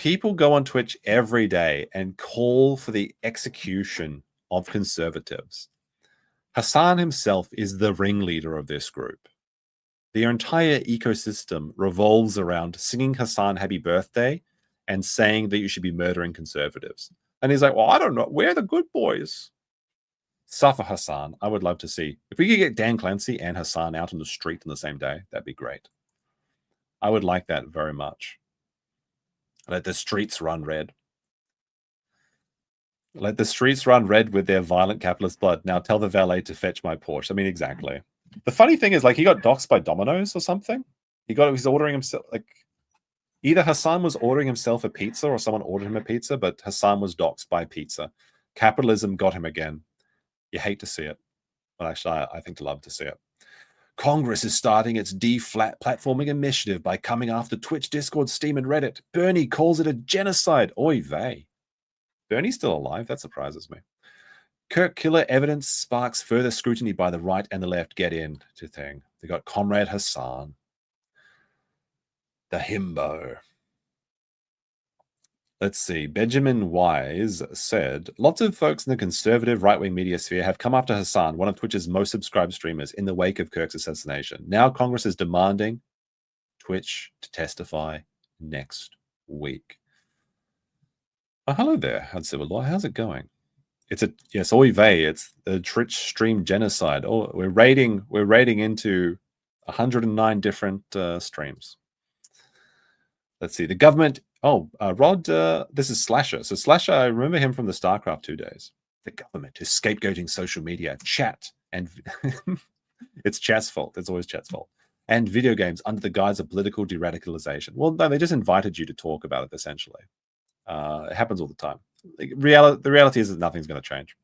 People go on Twitch every day and call for the execution of conservatives. Hassan himself is the ringleader of this group. Their entire ecosystem revolves around singing Hassan happy birthday and saying that you should be murdering conservatives. And he's like, well, I don't know. We're the good boys. Suffer Hassan. I would love to see. If we could get Dan Clancy and Hassan out on the street on the same day, that'd be great. I would like that very much. Let the streets run red. Let the streets run red with their violent capitalist blood. Now tell the valet to fetch my Porsche. I mean, exactly. The funny thing is, like, he got doxxed by Domino's or something. He's ordering himself, like, either Hassan was ordering himself a pizza or someone ordered him a pizza, but Hassan was doxxed by pizza. Capitalism got him again. You hate to see it. But actually, I think to love to see it. Congress is starting its deplatforming initiative by coming after Twitch, Discord, Steam, and Reddit. Bernie calls it a genocide. Oy vey. Bernie's still alive. That surprises me. Kirk killer evidence sparks further scrutiny by the right and the left. Get in to thing. They got Comrade Hassan. The himbo. Let's see. Benjamin Wise said, lots of folks in the conservative right-wing media sphere have come after Hassan, one of Twitch's most subscribed streamers, in the wake of Kirk's assassination. Now Congress is demanding Twitch to testify next week. Oh, hello there, Uncivil Law. How's it going? Yes, oy vey. It's the Twitch stream genocide. Oh, we're raiding into 109 different streams. Let's see. The government. Oh, Rod. This is Slasher. So Slasher, I remember him from the StarCraft 2 days. The government is scapegoating social media, chat, and it's chat's fault. It's always chat's fault. And video games under the guise of political de-radicalization. Well, no, they just invited you to talk about it. Essentially, it happens all the time. The reality is that nothing's going to change.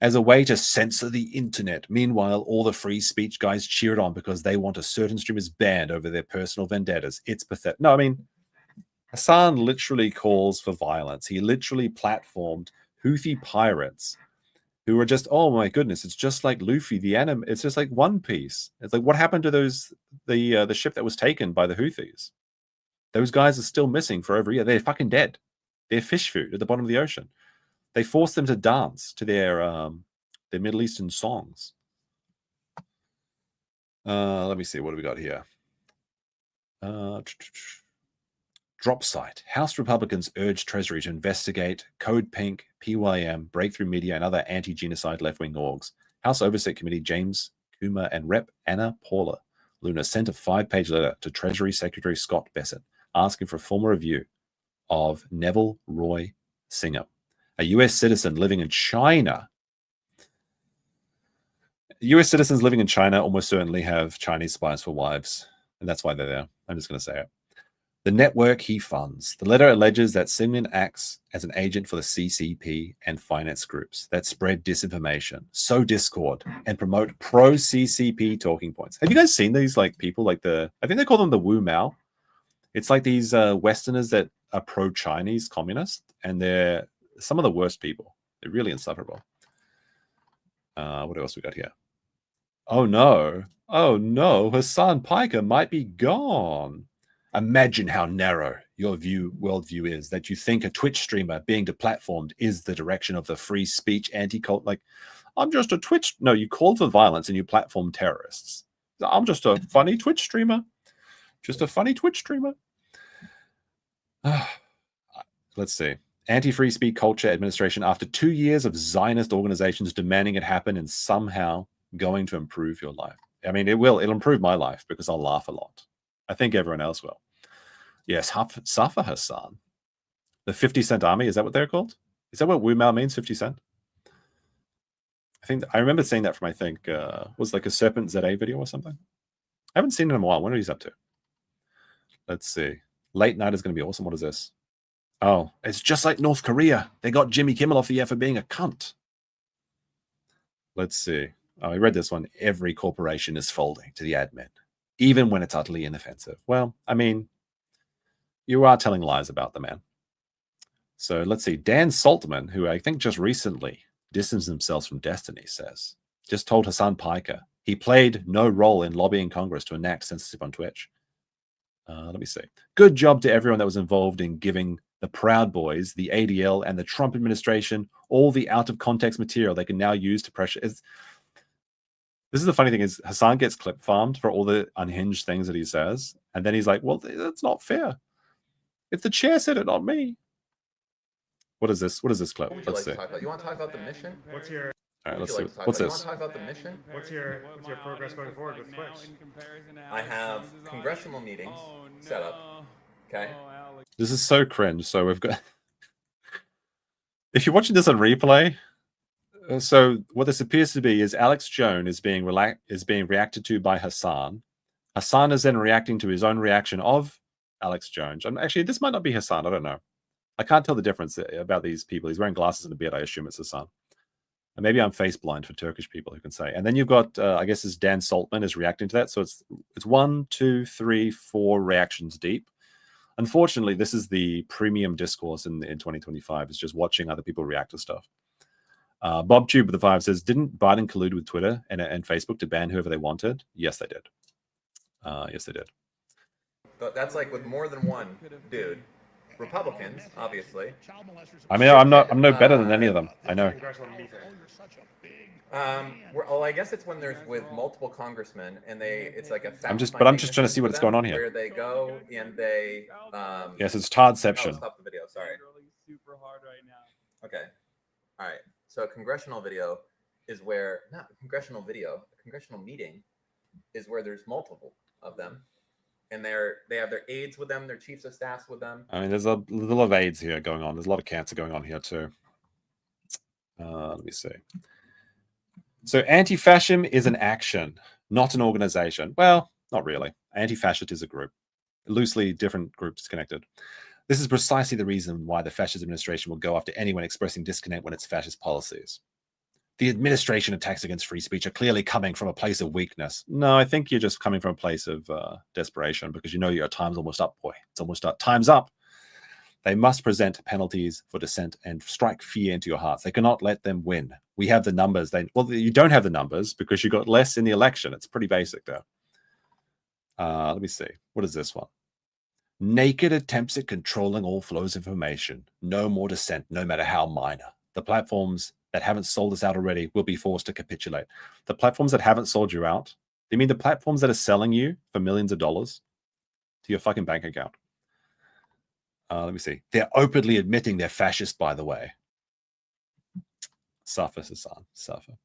As a way to censor the internet. Meanwhile, all the free speech guys cheered on because they want a certain streamers banned over their personal vendettas. It's pathetic. No, I mean, Hassan literally calls for violence. He literally platformed Houthi pirates who are just, oh my goodness, it's just like Luffy, the anime. It's just like One Piece. It's like, what happened to the ship that was taken by the Houthis? Those guys are still missing for over a year. They're fucking dead. They're fish food at the bottom of the ocean. They forced them to dance to their Middle Eastern songs. Let me see. What do we got here? Drop site. House Republicans urge Treasury to investigate Code Pink, PYM, Breakthrough Media, and other anti-genocide left-wing orgs. House Oversight Committee James Coomer and Rep. Anna Paula Luna sent a 5-page letter to Treasury Secretary Scott Bessent asking for a formal review of Neville Roy Singer, a U.S. citizen living in China. U.S. citizens living in China almost certainly have Chinese spies for wives, and that's why they're there. I'm just going to say it. The network he funds. The letter alleges that Simon acts as an agent for the CCP and finance groups that spread disinformation, sow discord, and promote pro-CCP talking points. Have you guys seen these people I think they call them the Wu Mao? It's like these Westerners that are pro-Chinese communists, and they're some of the worst people. They're really insufferable. What else we got here? Oh no, Hassan Piker might be gone. Imagine how narrow your worldview is, that you think a Twitch streamer being deplatformed is the direction of the free speech anti-cult. Like, I'm just a Twitch. No, you called for violence and you platform terrorists. I'm just a funny Twitch streamer. Just a funny Twitch streamer. Let's see. Anti-free speech culture administration, after 2 years of Zionist organizations demanding it happen and somehow going to improve your life. I mean, it'll improve my life because I'll laugh a lot. I think everyone else will. Yes, SUFFAH Hassan. The 50-cent army, is that what they're called? Is that what Wu Mao means, 50 cent? I remember seeing that from, was like a Serpent ZA video or something. I haven't seen him in a while. What are he up to? Let's see. Late night is going to be awesome. What is this? Oh, it's just like North Korea. They got Jimmy Kimmel off the air for being a cunt. Let's see. Oh, I read this one. Every corporation is folding to the admin, even when it's utterly inoffensive. Well, I mean, you are telling lies about the man. So let's see. Dan Saltman, who I think just recently distanced himself from Destiny, says, just told Hassan Piker he played no role in lobbying Congress to enact censorship on Twitch. Let me see. Good job to everyone that was involved in giving the Proud Boys, the ADL, and the Trump administration all the out-of-context material they can now use to pressure. This is the funny thing is Hassan gets clip farmed for all the unhinged things that he says. And then he's like, well, that's not fair. If the chair said it, not me. What is this? What is this clip? What would you Let's like see. to talk about? You want to talk about the mission? What's your All right, What would let's you see. like to talk What's about? You this? want to talk about the mission? what's your progress going forward with Twitch? I have congressional meetings set up. Okay. This is so cringe. So we've got. If you're watching this on replay, so what this appears to be is Alex Jones is being reacted to by Hassan. Hassan is then reacting to his own reaction of Alex Jones. And actually, this might not be Hassan. I don't know. I can't tell the difference about these people. He's wearing glasses and a beard. I assume it's Hassan. And maybe I'm face blind for Turkish people who can say. And then you've got, I guess, it's Dan Saltman is reacting to that. So it's 1, 2, 3, 4 reactions deep. Unfortunately, this is the premium discourse in 2025. It's just watching other people react to stuff. Bob Tube with the 5 says, didn't Biden collude with Twitter and Facebook to ban whoever they wanted? Yes, they did. Yes, they did. But that's like with more than one dude. Republicans, obviously. I mean, I'm no better than any of them. I know. Well, I guess it's when there's with multiple congressmen and it's like a. I'm just trying to see what's going on here. Where they go and they. Yes, it's Toddception. Oh, stop the video. Sorry. Okay. All right. So a congressional video is where not a congressional video. A congressional meeting is where there's multiple of them. And they have their aides with them, their chiefs of staffs with them. I mean, there's a lot of AIDS here going on. There's a lot of cancer going on here too. Let me see. So anti-fascism is an action, not an organization. Well, not really. Anti-fascist is a group. Loosely different groups connected. This is precisely the reason why the fascist administration will go after anyone expressing discontent when it's fascist policies. The administration attacks against free speech are clearly coming from a place of weakness. No, I think you're just coming from a place of desperation because you know your time's almost up, boy. It's almost up. Time's up. They must present penalties for dissent and strike fear into your hearts. They cannot let them win. We have the numbers. Well, you don't have the numbers because you got less in the election. It's pretty basic, though. Let me see. What is this one? Naked attempts at controlling all flows of information. No more dissent, no matter how minor. The platforms that haven't sold us out already will be forced to capitulate. The platforms that haven't sold you out, you mean the platforms that are selling you for millions of dollars to your fucking bank account? Let me see. They're openly admitting they're fascist, by the way. SUFFAH, Hassan. SUFFAH.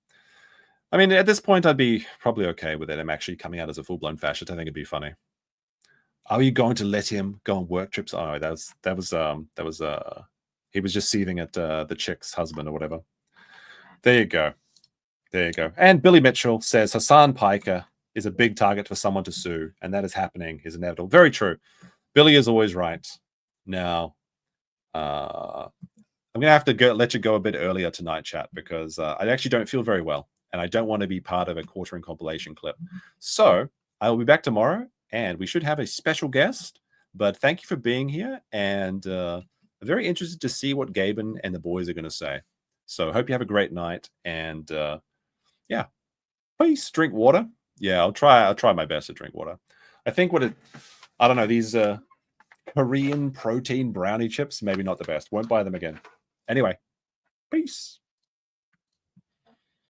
I mean, at this point, I'd be probably okay with it. I'm actually coming out as a full-blown fascist. I think it'd be funny. Are you going to let him go on work trips? Oh, he was just seething at the chick's husband or whatever. There you go. There you go. And Billy Mitchell says Hassan Piker is a big target for someone to sue, and that is happening, is inevitable. Very true. Billy is always right. Now, I'm going to have to let you go a bit earlier tonight, chat, because I actually don't feel very well, and I don't want to be part of a quartering compilation clip. So I will be back tomorrow, and we should have a special guest. But thank you for being here, and I'm very interested to see what Gaben and the boys are going to say. So hope you have a great night, and yeah, please drink water. Yeah, I'll try my best to drink water. I think I don't know, these Korean protein brownie chips, maybe not the best. Won't buy them again. Anyway, peace.